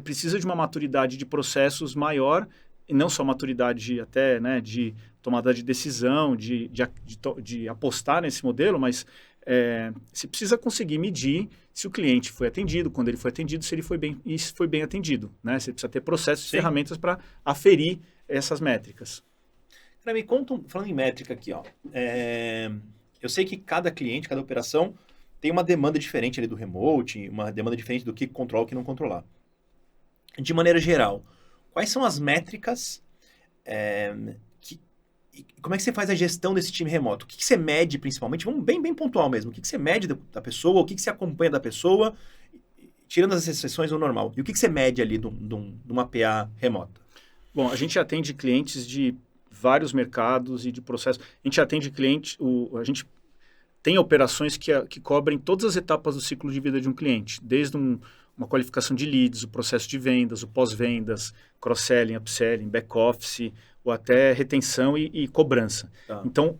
B: precisa de uma maturidade de processos maior, e não só maturidade até, né, de tomada de decisão, de apostar nesse modelo, mas você precisa conseguir medir se o cliente foi atendido, quando ele foi atendido, se ele foi bem atendido. Né? Você precisa ter processos e ferramentas para aferir essas métricas.
A: Me conta, falando em métrica aqui, eu sei que cada cliente, cada operação tem uma demanda diferente ali do remote, uma demanda diferente do que controlar ou que não controlar. De maneira geral, quais são as métricas como é que você faz a gestão desse time remoto? O que você mede principalmente? Vamos bem pontual mesmo. O que você mede da pessoa? O que você acompanha da pessoa? Tirando as exceções do normal. E o que você mede ali de uma PA remota?
B: Bom, a gente atende clientes de vários mercados e de processos. A gente atende clientes, a gente tem operações que cobrem todas as etapas do ciclo de vida de um cliente, desde uma qualificação de leads, o processo de vendas, o pós-vendas, cross-selling, upselling, back-office, ou até retenção e cobrança. Tá. Então,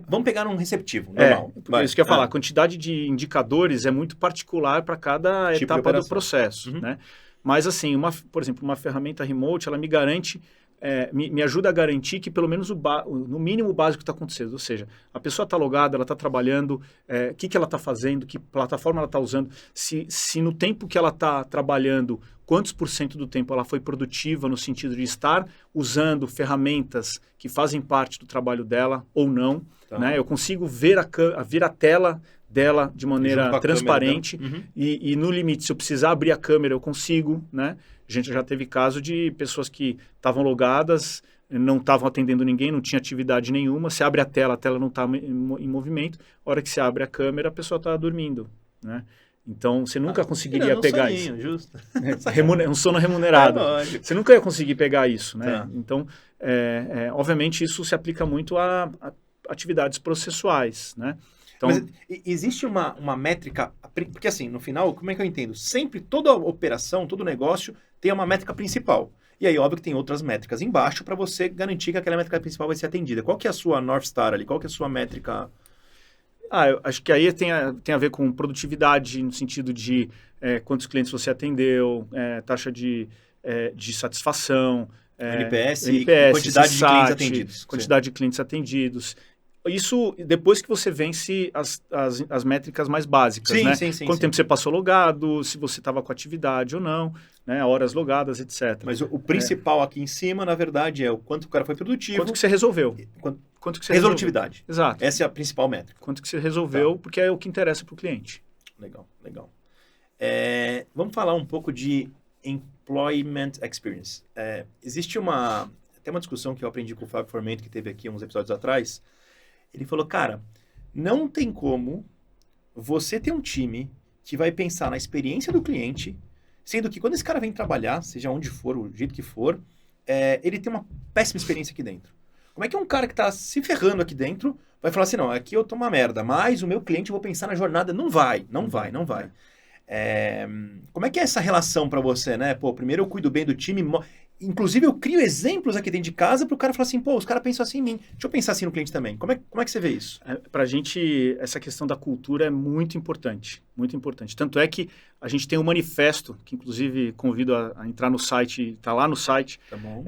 A: vamos pegar um receptivo, normal.
B: Isso que eu ia falar, a quantidade de indicadores é muito particular para cada
A: tipo
B: etapa do processo. Uhum. Né? Mas, assim, por exemplo, uma ferramenta remote, ela me garante, me ajuda a garantir que pelo menos no mínimo o básico está acontecendo. Ou seja, a pessoa está logada, ela está trabalhando, o que ela está fazendo, que plataforma ela está usando, se no tempo que ela está trabalhando, quantos % do tempo ela foi produtiva no sentido de estar usando ferramentas que fazem parte do trabalho dela ou não. Tá. Né? Eu consigo ver a tela dela de maneira transparente e no limite, se eu precisar abrir a câmera, eu consigo. Né? A gente já teve caso de pessoas que estavam logadas, não estavam atendendo ninguém, não tinha atividade nenhuma. Você abre a tela não está em movimento. A hora que você abre a câmera, a pessoa está dormindo. Né? Então, você nunca conseguiria pegar isso.
A: Justo.
B: Um sono remunerado. Você nunca ia conseguir pegar isso. Né?
A: Tá.
B: Então, obviamente, isso se aplica muito a atividades processuais. Né? Então,
A: mas existe uma métrica, porque assim, no final, como é que eu entendo? Sempre toda operação, todo negócio tem uma métrica principal. E aí, óbvio que tem outras métricas embaixo para você garantir que aquela métrica principal vai ser atendida. Qual que é a sua North Star ali? Qual que é a sua métrica?
B: Eu acho que aí tem a ver com produtividade, no sentido de quantos clientes você atendeu, taxa de satisfação,
A: NPS e quantidade de clientes atendidos.
B: Quantidade de clientes atendidos. Isso depois que você vence as métricas mais básicas,
A: sim,
B: né?
A: Sim,
B: Quanto tempo você passou logado, se você estava com atividade ou não, né? Horas logadas, etc.
A: Mas o principal aqui em cima, na verdade, é o quanto o cara foi produtivo.
B: Quanto que você resolveu.
A: Quanto que você resolutividade.
B: Resolveu. Exato.
A: Essa é a principal métrica.
B: Quanto que você resolveu, tá. Porque é o que interessa para o cliente.
A: Legal. Vamos falar um pouco de Employment Experience. Existe até uma discussão que eu aprendi com o Fábio Formento, que teve aqui uns episódios atrás. Ele falou, cara, não tem como você ter um time que vai pensar na experiência do cliente, sendo que quando esse cara vem trabalhar, seja onde for, o jeito que for, ele tem uma péssima experiência aqui dentro. Como é que um cara que está se ferrando aqui dentro vai falar assim, não, aqui eu tô uma merda, mas o meu cliente eu vou pensar na jornada? Não vai. Como é que é essa relação para você, né? Pô, primeiro eu cuido bem do time, inclusive eu crio exemplos aqui dentro de casa para o cara falar assim, pô, os caras pensam assim em mim, deixa eu pensar assim no cliente também. Como é que você vê isso?
B: Para a gente, essa questão da cultura é muito importante, muito importante. Tanto é que a gente tem um manifesto, que inclusive convido a entrar no site, está lá no site,
A: Tá bom.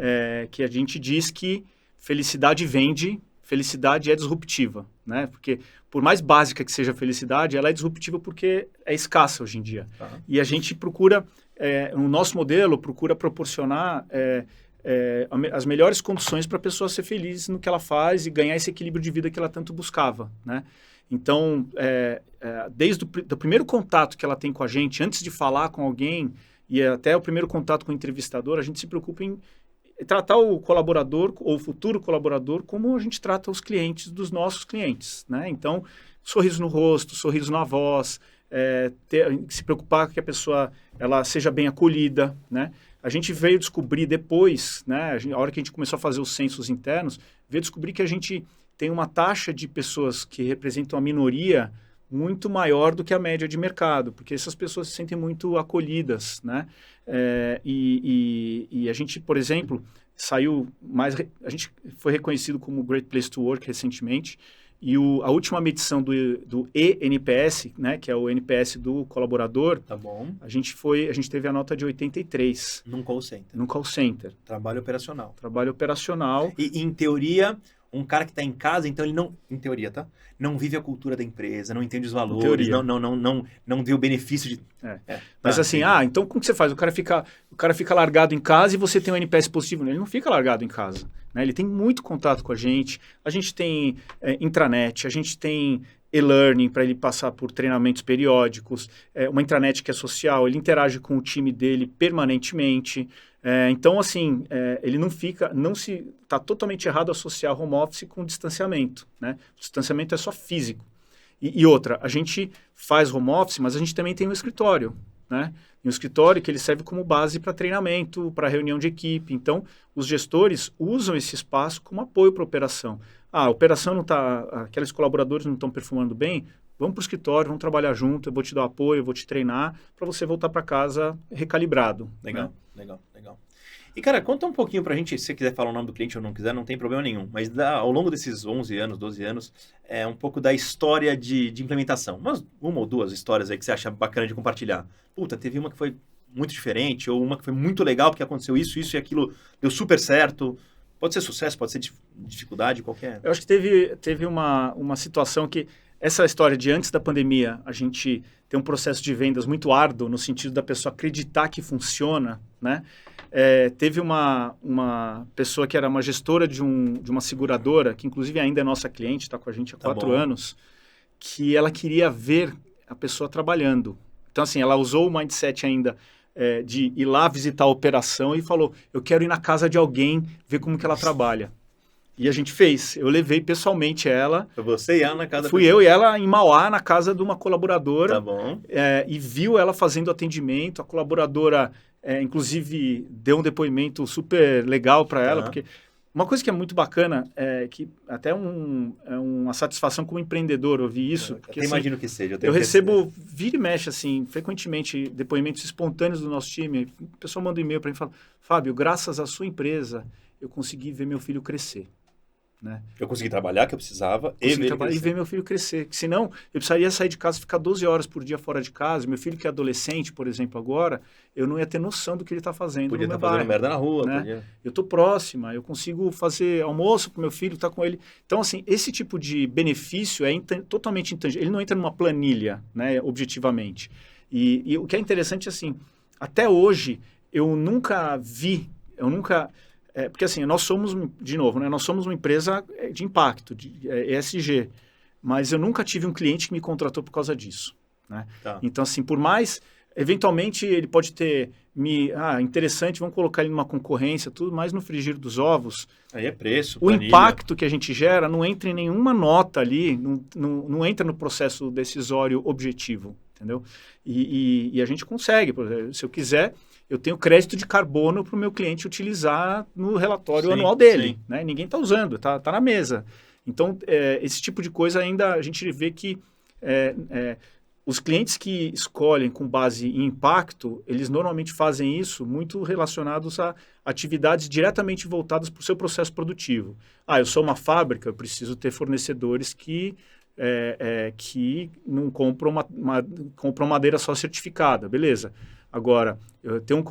B: Que a gente diz que felicidade vende, felicidade é disruptiva, né? Porque por mais básica que seja a felicidade, ela é disruptiva porque é escassa hoje em dia.
A: Tá.
B: E a gente procura, o nosso modelo procura proporcionar as melhores condições para a pessoa ser feliz no que ela faz e ganhar esse equilíbrio de vida que ela tanto buscava, né? Então, desde o primeiro contato que ela tem com a gente, antes de falar com alguém, e até o primeiro contato com o entrevistador, a gente se preocupa em tratar o colaborador ou o futuro colaborador como a gente trata os clientes dos nossos clientes, né? Então, sorriso no rosto, sorriso na voz, se preocupar que a pessoa ela seja bem acolhida, né? A gente veio descobrir depois, né? A hora que a gente começou a fazer os censos internos, veio descobrir que a gente tem uma taxa de pessoas que representam a minoria muito maior do que a média de mercado, porque essas pessoas se sentem muito acolhidas, né? E a gente, por exemplo, a gente foi reconhecido como Great Place to Work recentemente, e a última medição do eNPS, né, que é o NPS do colaborador,
A: Tá bom.
B: a gente teve a nota de 83.
A: Num call center.
B: Num call center.
A: Trabalho operacional.
B: Trabalho operacional.
A: E em teoria, um cara que está em casa, então ele não, em teoria, tá? Não vive a cultura da empresa, não entende os valores, não vê o benefício de...
B: Mas assim, então como que você faz? O cara fica largado em casa e você tem um NPS positivo. Ele não fica largado em casa, né? Ele tem muito contato com a gente tem intranet, a gente tem e-learning para ele passar por treinamentos periódicos, uma intranet que é social, ele interage com o time dele permanentemente. Então, assim, ele está totalmente errado associar home office com distanciamento, né? O distanciamento é só físico. E outra, a gente faz home office, mas a gente também tem um escritório, né? E um escritório que ele serve como base para treinamento, para reunião de equipe. Então, os gestores usam esse espaço como apoio para a operação. A operação não está, aqueles colaboradores não estão performando bem, vamos para o escritório, vamos trabalhar junto, eu vou te dar apoio, eu vou te treinar para você voltar para casa recalibrado.
A: Legal,
B: né?
A: legal. E, cara, conta um pouquinho pra gente, se você quiser falar o nome do cliente ou não quiser, não tem problema nenhum. Mas ao longo desses 11 anos, 12 anos, um pouco da história de implementação. Uma ou duas histórias aí que você acha bacana de compartilhar. Puta, teve uma que foi muito diferente, ou uma que foi muito legal porque aconteceu isso e aquilo deu super certo. Pode ser sucesso, pode ser dificuldade, qualquer...
B: Eu acho que teve uma situação que... Essa história de antes da pandemia, a gente tem um processo de vendas muito árduo, no sentido da pessoa acreditar que funciona, né? Teve uma pessoa que era uma gestora de uma seguradora, que inclusive ainda é nossa cliente, está com a gente há 4 anos, que ela queria ver a pessoa trabalhando. Então, assim, ela usou o mindset ainda de ir lá visitar a operação e falou, eu quero ir na casa de alguém, ver como que ela trabalha. E a gente fez. Eu levei pessoalmente ela.
A: Foi você e ela na casa da
B: Fui eu e ela em Mauá, na casa de uma colaboradora.
A: Tá bom.
B: E viu ela fazendo atendimento. A colaboradora, inclusive, deu um depoimento super legal para ela. Porque uma coisa que é muito bacana, que até uma satisfação como empreendedor ouvir isso. Porque,
A: eu imagino que seja.
B: Eu recebo, vira e mexe, assim, frequentemente, depoimentos espontâneos do nosso time. O pessoal manda um e-mail para mim e fala, Fábio, graças à sua empresa, eu consegui ver meu filho crescer. Né?
A: Eu consegui trabalhar, que eu precisava,
B: e ver meu filho crescer. Que senão, eu precisaria sair de casa e ficar 12 horas por dia fora de casa. Meu filho que é adolescente, por exemplo, agora, eu não ia ter noção do que ele está fazendo.
A: Podia estar fazendo merda na rua.
B: Né? Eu estou próxima, eu consigo fazer almoço para o meu filho, estar com ele. Então, assim, esse tipo de benefício é totalmente intangível. Ele não entra numa planilha, né, objetivamente. E o que é interessante, assim, até hoje, eu nunca vi, porque assim, nós somos, de novo, né, nós somos uma empresa de impacto, de ESG, mas eu nunca tive um cliente que me contratou por causa disso. Né? Tá. Então, assim, por mais Eventualmente, ele pode ter, interessante, vamos colocar ele numa concorrência, tudo, mas no frigir dos ovos,
A: Aí é preço,
B: o
A: planilha.
B: impacto que a gente gera não entra em nenhuma nota ali, não entra no processo decisório objetivo, entendeu? E a gente consegue, por exemplo, se eu quiser, eu tenho crédito de carbono para o meu cliente utilizar no relatório anual dele, né? Ninguém está usando, tá na mesa. Então, esse tipo de coisa ainda a gente vê que os clientes que escolhem com base em impacto, eles normalmente fazem isso muito relacionados a atividades diretamente voltadas para o seu processo produtivo. Eu sou uma fábrica, eu preciso ter fornecedores que não compram madeira só certificada, beleza. Agora, eu tenho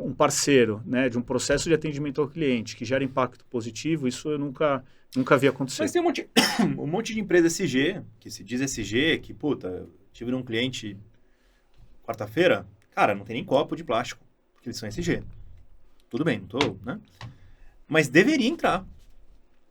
B: um parceiro, né, de um processo de atendimento ao cliente que gera impacto positivo, isso eu nunca vi acontecer.
A: Mas tem um monte de empresa SG, que se diz SG, que, puta, tive um cliente quarta-feira, cara, não tem nem copo de plástico, porque eles são SG. Tudo bem, não tô, né? Mas deveria entrar.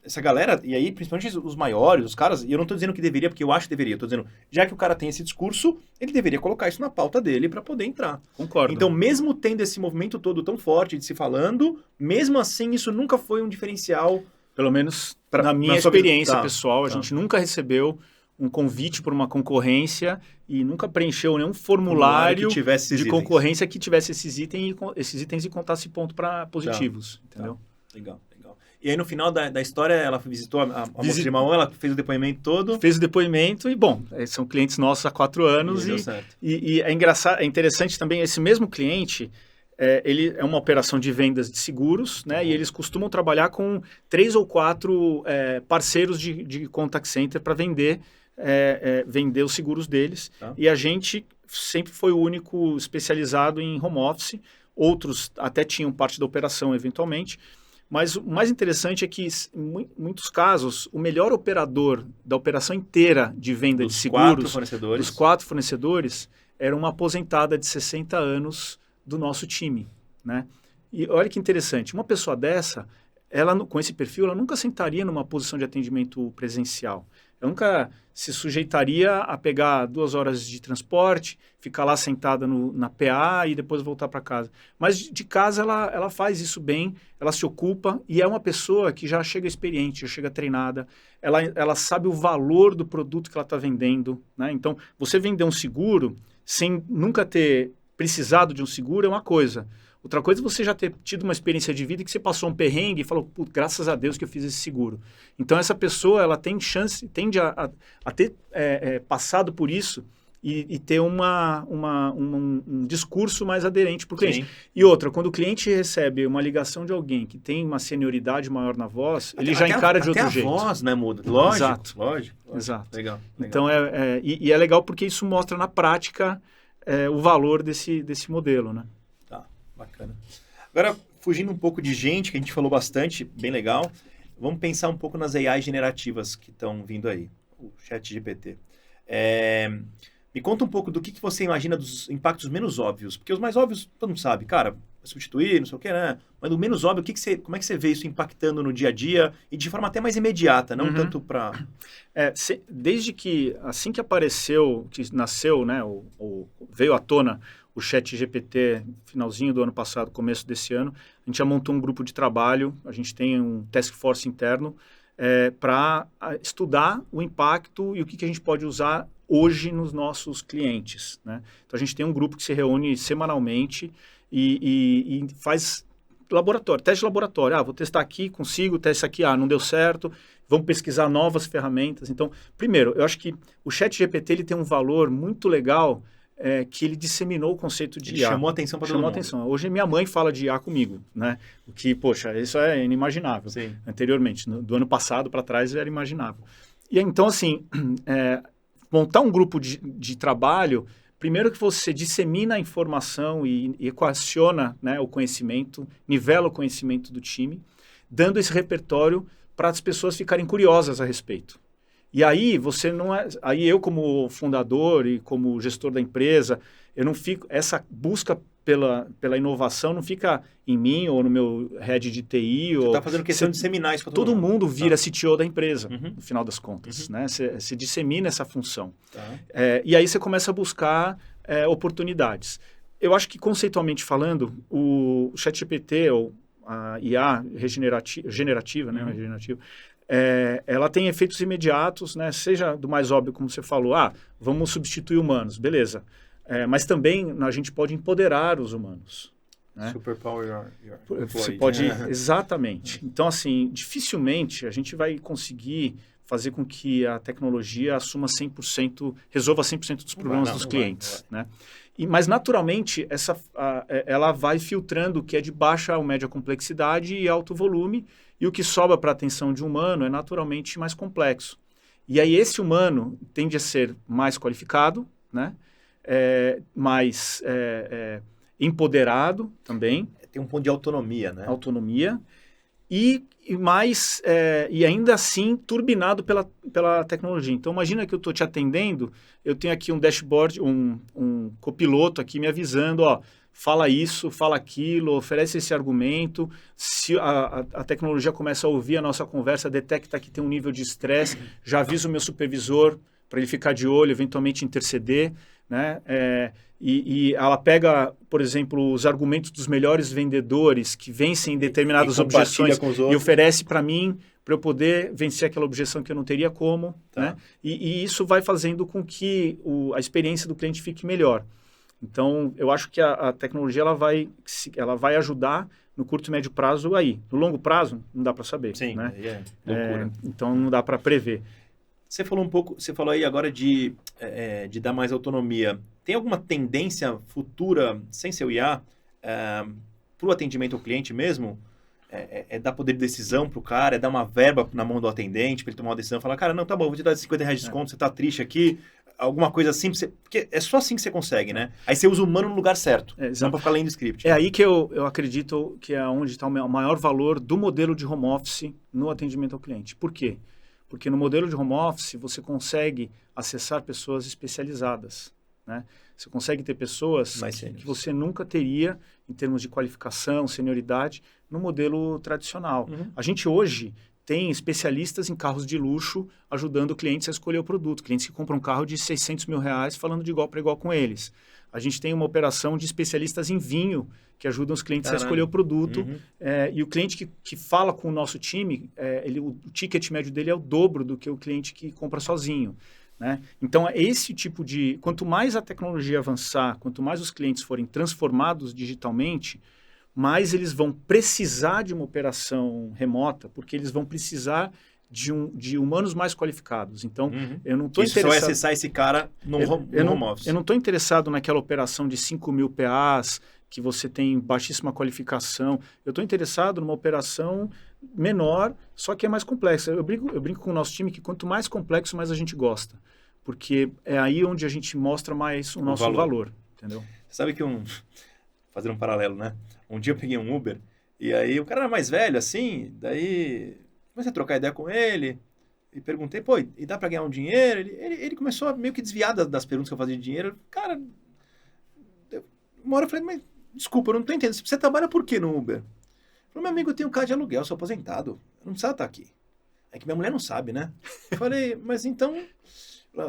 A: Essa galera, e aí principalmente os maiores, os caras, e eu não tô dizendo que deveria, porque eu acho que deveria, eu tô dizendo, já que o cara tem esse discurso, ele deveria colocar isso na pauta dele para poder entrar.
B: Concordo.
A: Então, mesmo tendo esse movimento todo tão forte de se falando, mesmo assim, isso nunca foi um diferencial.
B: Pelo menos na minha experiência pessoal, a gente nunca recebeu um convite para uma concorrência e nunca preencheu nenhum formulário de concorrência que tivesse esses itens e contasse ponto para positivos, entendeu?
A: Legal. E aí, no final da história, ela visitou a moça de Maon, ela fez o depoimento todo.
B: Fez o depoimento e, bom, são clientes nossos há 4 anos. E é engraçado, é interessante também, esse mesmo cliente, ele é uma operação de vendas de seguros, né? E eles costumam trabalhar com 3 ou 4 parceiros de contact center para vender os seguros deles. E a gente sempre foi o único especializado em home office. Outros até tinham parte da operação, eventualmente. Mas o mais interessante é que, em muitos casos, o melhor operador da operação inteira de venda de seguros, dos 4 fornecedores, era uma aposentada de 60 anos do nosso time, né? E olha que interessante, uma pessoa dessa, com esse perfil, ela nunca sentaria numa posição de atendimento presencial. Ela nunca se sujeitaria a pegar 2 horas de transporte, ficar lá sentada na PA e depois voltar para casa. Mas de casa ela faz isso bem, ela se ocupa e é uma pessoa que já chega experiente, já chega treinada, ela sabe o valor do produto que ela está vendendo, né? Então, você vender um seguro sem nunca ter precisado de um seguro é uma coisa. Outra coisa é você já ter tido uma experiência de vida que você passou um perrengue e falou, graças a Deus que eu fiz esse seguro. Então, essa pessoa, ela tende a ter passado por isso e ter um discurso mais aderente para o cliente. Sim. E outra, quando o cliente recebe uma ligação de alguém que tem uma senioridade maior na voz, ele já encara de outro jeito.
A: A voz, né, muda. Lógico.
B: Lógico. Exato.
A: Legal.
B: Então, e é legal porque isso mostra na prática o valor desse modelo, né?
A: Bacana. Agora, fugindo um pouco de gente, que a gente falou bastante, bem legal, vamos pensar um pouco nas AI generativas que estão vindo aí, o ChatGPT. Me conta um pouco do que você imagina dos impactos menos óbvios, porque os mais óbvios, todo mundo sabe, cara, vai substituir, não sei o que, né? Mas do menos óbvio, como é que você vê isso impactando no dia a dia e de forma até mais imediata, não tanto para...
B: Desde que, assim que apareceu, que nasceu, né, veio à tona o ChatGPT, finalzinho do ano passado, começo desse ano, a gente já montou um grupo de trabalho, a gente tem um task force interno para estudar o impacto e o que a gente pode usar hoje nos nossos clientes, né? Então, a gente tem um grupo que se reúne semanalmente e faz teste de laboratório. Vou testar aqui, consigo, teste aqui, não deu certo, vamos pesquisar novas ferramentas. Então, primeiro, eu acho que o ChatGPT ele tem um valor muito legal, que ele disseminou o conceito de IA.
A: Chamou atenção para todo mundo.
B: Atenção. Hoje minha mãe fala de IA comigo, né? O que, poxa, isso é inimaginável.
A: Sim.
B: Anteriormente, do ano passado para trás era imaginável. E então, assim, montar um grupo de trabalho, primeiro que você dissemina a informação e equaciona, né, o conhecimento, nivela o conhecimento do time, dando esse repertório para as pessoas ficarem curiosas a respeito. E aí você não aí eu como fundador e como gestor da empresa, eu não fico, essa busca pela inovação não fica em mim ou no meu head de TI.
A: Você está fazendo questão de disseminar isso para
B: todo mundo vira CTO da empresa, no final das contas, né? Você dissemina essa função. E aí você começa a buscar oportunidades. Eu acho que, conceitualmente falando, o ChatGPT, ou a IA generativa, né, regenerativa, ela tem efeitos imediatos, né, seja do mais óbvio, como você falou, vamos substituir humanos, beleza. Mas também a gente pode empoderar os humanos. Né?
A: Superpower your
B: Você pode... Exatamente. Então, assim, dificilmente a gente vai conseguir fazer com que a tecnologia assuma 100%, resolva 100% dos problemas dos clientes. Né? Mas, naturalmente, ela vai filtrando o que é de baixa ou média complexidade e alto volume, e o que sobra para a atenção de um humano é naturalmente mais complexo. E aí esse humano tende a ser mais qualificado, né? Mais empoderado também.
A: Tem um ponto de autonomia, né?
B: Autonomia. E ainda assim turbinado pela tecnologia. Então, imagina que eu estou te atendendo, eu tenho aqui um dashboard, um copiloto aqui me avisando, fala isso, fala aquilo, oferece esse argumento. Se a tecnologia começa a ouvir a nossa conversa, detecta que tem um nível de estresse, já avisa o meu supervisor para ele ficar de olho, eventualmente interceder. Né? E ela pega, por exemplo, os argumentos dos melhores vendedores que vencem determinadas objeções e oferece para mim, para eu poder vencer aquela objeção que eu não teria como. Tá. Né? E isso vai fazendo com que a experiência do cliente fique melhor. Então, eu acho que a tecnologia ela vai ajudar no curto e médio prazo aí. No longo prazo, não dá para saber.
A: Sim,
B: né?
A: Loucura.
B: Então, não dá para prever.
A: Você falou aí agora de dar mais autonomia. Tem alguma tendência futura, sem ser o IA, para o atendimento ao cliente mesmo? Dar poder de decisão para o cara, dar uma verba na mão do atendente para ele tomar uma decisão, falar, cara, não, tá bom, vou te dar R$50 de desconto, você tá triste aqui, alguma coisa assim, porque é só assim que você consegue, né? Aí você usa o humano no lugar certo, não para ficar lendo script.
B: É aí que eu acredito que é onde está o maior valor do modelo de home office no atendimento ao cliente. Por quê? Porque no modelo de home office você consegue acessar pessoas especializadas. Né? Você consegue ter pessoas que você nunca teria em termos de qualificação, senioridade, no modelo tradicional. Uhum. A gente hoje tem especialistas em carros de luxo ajudando clientes a escolher o produto. Clientes que compram um carro de R$600 mil falando de igual para igual com eles. A gente tem uma operação de especialistas em vinho que ajudam os clientes a escolher o produto. Uhum. E o cliente que fala com o nosso time, o ticket médio dele é o dobro do que o cliente que compra sozinho. Né? Então, esse tipo de... Quanto mais a tecnologia avançar, quanto mais os clientes forem transformados digitalmente, mais eles vão precisar de uma operação remota, porque eles vão precisar de humanos mais qualificados. Então, eu não estou interessado...
A: Você vai acessar esse cara no home office.
B: Eu não estou interessado naquela operação de 5.000 PAs, que você tem baixíssima qualificação. Eu estou interessado numa operação menor, só que é mais complexa. Eu brinco com o nosso time que quanto mais complexo, mais a gente gosta. Porque é aí onde a gente mostra mais o nosso valor. Entendeu?
A: Você sabe que fazer um paralelo, né? Um dia eu peguei um Uber e aí o cara era mais velho, assim, daí comecei a trocar ideia com ele e perguntei, pô, e dá pra ganhar um dinheiro? Ele começou a meio que desviar das perguntas que eu fazia de dinheiro. Cara, uma hora eu falei, mas desculpa, eu não tô entendendo. Você trabalha por quê no Uber? Eu falei, meu amigo, eu tenho carro de aluguel, sou aposentado. Eu não precisava estar aqui. É que minha mulher não sabe, né? Eu falei, mas então,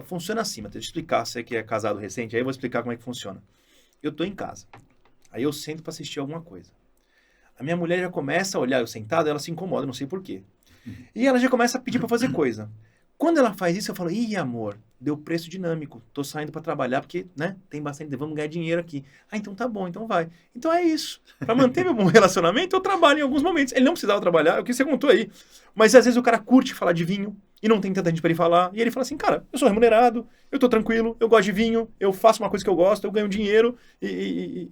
A: funciona assim, mas deixa eu explicar, você que é casado recente, aí eu vou explicar como é que funciona. Eu tô em casa. Aí eu sento para assistir alguma coisa. A minha mulher já começa a olhar eu sentado, ela se incomoda, não sei por quê. E ela já começa a pedir para fazer coisa. Quando ela faz isso, eu falo, ih, amor, deu preço dinâmico. Tô saindo para trabalhar porque, né, tem bastante, vamos ganhar dinheiro aqui. Ah, então tá bom, então vai. Então é isso. Para manter meu bom relacionamento, eu trabalho em alguns momentos. Ele não precisava trabalhar, é o que você contou aí. Mas às vezes o cara curte falar de vinho e não tem tanta gente para ele falar. E ele fala assim, cara, eu sou remunerado, eu tô tranquilo, eu gosto de vinho, eu faço uma coisa que eu gosto, eu ganho dinheiro e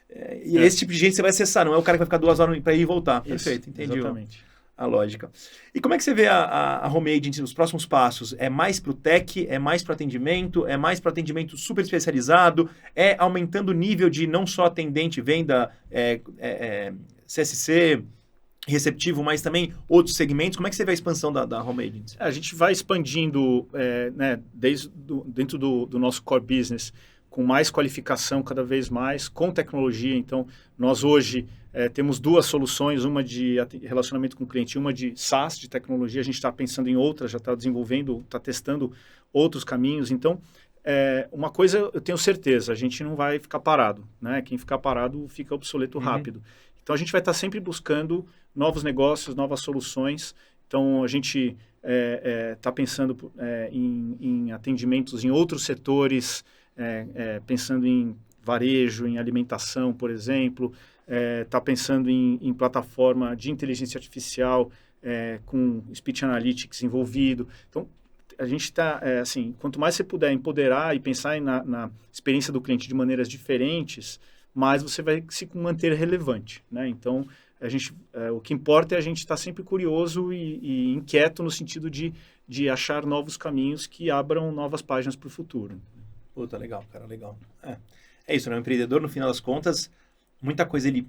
A: esse tipo de gente você vai acessar, não é o cara que vai ficar 2 horas para ir e voltar. Isso, perfeito, entendi.
B: Exatamente.
A: A lógica. E como é que você vê a Home Agent nos próximos passos? É mais para o tech? É mais para atendimento? É mais para atendimento super especializado? É aumentando o nível de não só atendente, venda, CSC, receptivo, mas também outros segmentos? Como é que você vê a expansão da Home Agent?
B: A gente vai expandindo dentro do nosso core business, com mais qualificação cada vez mais, com tecnologia. Então, nós hoje temos 2 soluções, uma de relacionamento com o cliente e uma de SaaS, de tecnologia. A gente está pensando em outras, já está desenvolvendo, está testando outros caminhos. Então, uma coisa eu tenho certeza, a gente não vai ficar parado, né? Quem ficar parado fica obsoleto rápido. Então, a gente vai estar sempre buscando novos negócios, novas soluções. Então, a gente está pensando em atendimentos em outros setores, pensando em varejo, em alimentação, por exemplo, está pensando em plataforma de inteligência artificial com Speech Analytics envolvido. Então, a gente está, assim, quanto mais você puder empoderar e pensar na experiência do cliente de maneiras diferentes, mais você vai se manter relevante, né? Então, o que importa é a gente estar sempre curioso e inquieto no sentido de achar novos caminhos que abram novas páginas para o futuro.
A: Puta, legal, cara, legal. É isso, né? O empreendedor, no final das contas, muita coisa ele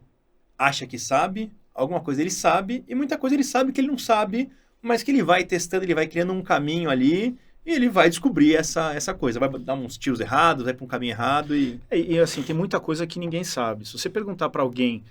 A: acha que sabe, alguma coisa ele sabe, e muita coisa ele sabe que ele não sabe, mas que ele vai testando, ele vai criando um caminho ali, e ele vai descobrir essa coisa. Vai dar uns tiros errados, vai para um caminho errado e...
B: assim, tem muita coisa que ninguém sabe. Se você perguntar para alguém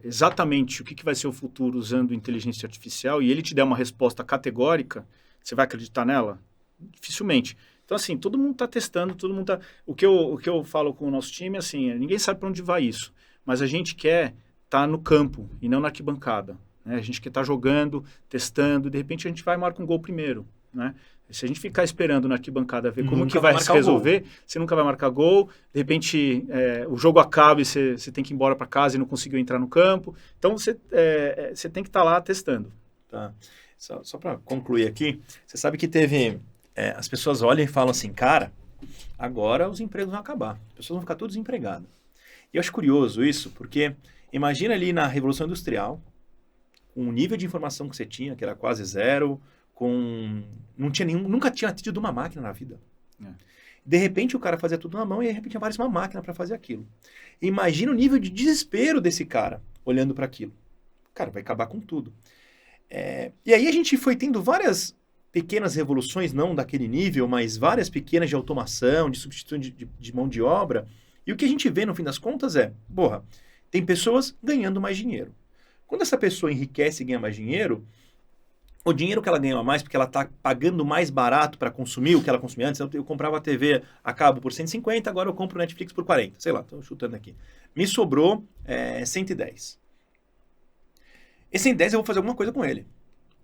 B: exatamente o que vai ser o futuro usando inteligência artificial e ele te der uma resposta categórica, você vai acreditar nela? Dificilmente. Então, assim, todo mundo está testando, todo mundo está... O que eu falo com o nosso time, assim, ninguém sabe para onde vai isso, mas a gente quer estar no campo e não na arquibancada, né? A gente quer estar jogando, testando, e de repente a gente vai e marca um gol primeiro, né? Se a gente ficar esperando na arquibancada ver como que vai se resolver, você nunca vai marcar gol, de repente o jogo acaba e você tem que ir embora para casa e não conseguiu entrar no campo. Então, você tem que estar lá testando.
A: Tá. Só para concluir aqui, você sabe que teve... as pessoas olham e falam assim, cara, agora os empregos vão acabar, as pessoas vão ficar todas desempregadas. E eu acho curioso isso, porque imagina ali na Revolução Industrial, um nível de informação que você tinha, que era quase zero, nunca tinha tido uma máquina na vida. De repente o cara fazia tudo na mão e de repente aparece uma máquina para fazer aquilo. Imagina o nível de desespero desse cara olhando para aquilo. Cara, vai acabar com tudo. E aí a gente foi tendo várias pequenas revoluções, não daquele nível, mas várias pequenas de automação, de substituição de mão de obra. E o que a gente vê no fim das contas tem pessoas ganhando mais dinheiro. Quando essa pessoa enriquece e ganha mais dinheiro, o dinheiro que ela ganha mais, porque ela está pagando mais barato para consumir o que ela consumia antes. Eu comprava a TV a cabo por 150, agora eu compro o Netflix por 40. Sei lá, estou chutando aqui. Me sobrou 110. Esse 110 eu vou fazer alguma coisa com ele.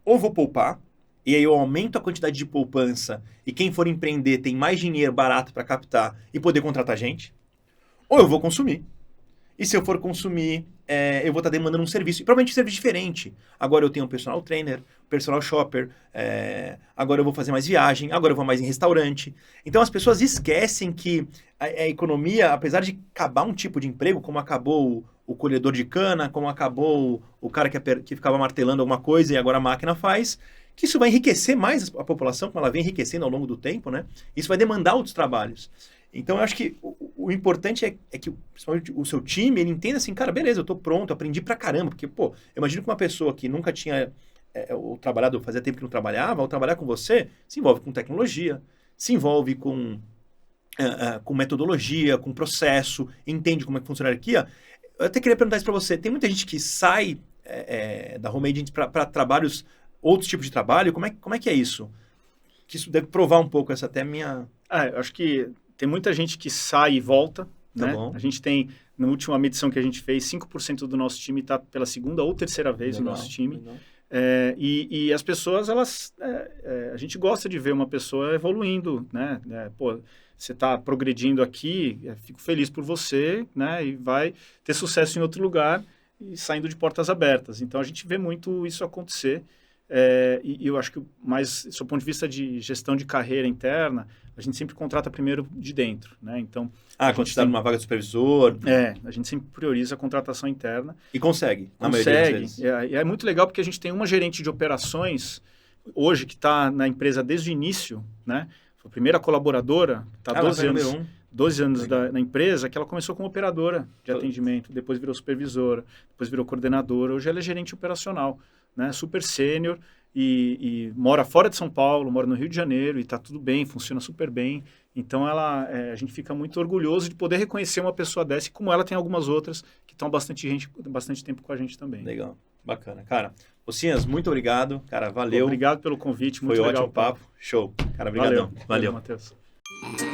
A: Ou vou poupar, e aí eu aumento a quantidade de poupança, e quem for empreender tem mais dinheiro barato para captar e poder contratar gente. Ou eu vou consumir. E se eu for consumir, eu vou estar demandando um serviço. E provavelmente um serviço diferente. Agora eu tenho um personal trainer, personal shopper. Agora eu vou fazer mais viagem. Agora eu vou mais em restaurante. Então as pessoas esquecem que a economia, apesar de acabar um tipo de emprego, como acabou o colhedor de cana, como acabou o cara que ficava martelando alguma coisa e agora a máquina faz, que isso vai enriquecer mais a população, como ela vem enriquecendo ao longo do tempo, né? Isso vai demandar outros trabalhos. Então, eu acho que o importante é que, principalmente o seu time, ele entenda assim, cara, beleza, eu tô pronto, aprendi pra caramba. Porque, eu imagino que uma pessoa que nunca tinha trabalhado, fazia tempo que não trabalhava, ao trabalhar com você, se envolve com tecnologia, se envolve com metodologia, com processo, entende como é que funciona a hierarquia. Eu até queria perguntar isso pra você. Tem muita gente que sai da Home Agent para trabalhos, outros tipos de trabalho. Como é que é isso? Que isso deve provar um pouco essa até minha...
B: Eu acho que tem muita gente que sai e volta,
A: Tá
B: né?
A: bom.
B: A gente tem, na última medição que a gente fez, 5% do nosso time está pela segunda ou terceira vez no nosso time.
A: Legal.
B: E as pessoas, a gente gosta de ver uma pessoa evoluindo, né? Você está progredindo aqui, fico feliz por você, né? E vai ter sucesso em outro lugar e saindo de portas abertas. Então, a gente vê muito isso acontecer. E eu acho que, mais, do ponto de vista de gestão de carreira interna, a gente sempre contrata primeiro de dentro, né? Então,
A: quando você está numa vaga de supervisor...
B: a gente sempre prioriza a contratação interna.
A: E consegue, na maioria das
B: Consegue.
A: vezes.
B: É muito legal porque a gente tem uma gerente de operações, hoje, que está na empresa desde o início, né? Foi a primeira colaboradora, está há 12 anos na empresa, que ela começou como operadora de atendimento, depois virou supervisora, depois virou coordenadora, hoje ela é gerente operacional, né? Super sênior e mora fora de São Paulo, mora no Rio de Janeiro e está tudo bem, funciona super bem. Então, a gente fica muito orgulhoso de poder reconhecer uma pessoa dessa, e como ela tem algumas outras que estão bastante tempo com a gente também.
A: Legal, bacana. Cara, Ocinhas, muito obrigado. Cara, valeu.
B: Obrigado pelo convite, muito
A: Foi
B: legal.
A: Ótimo papo. Show. Cara, obrigadão.
B: Valeu, Matheus.
C: Tchau.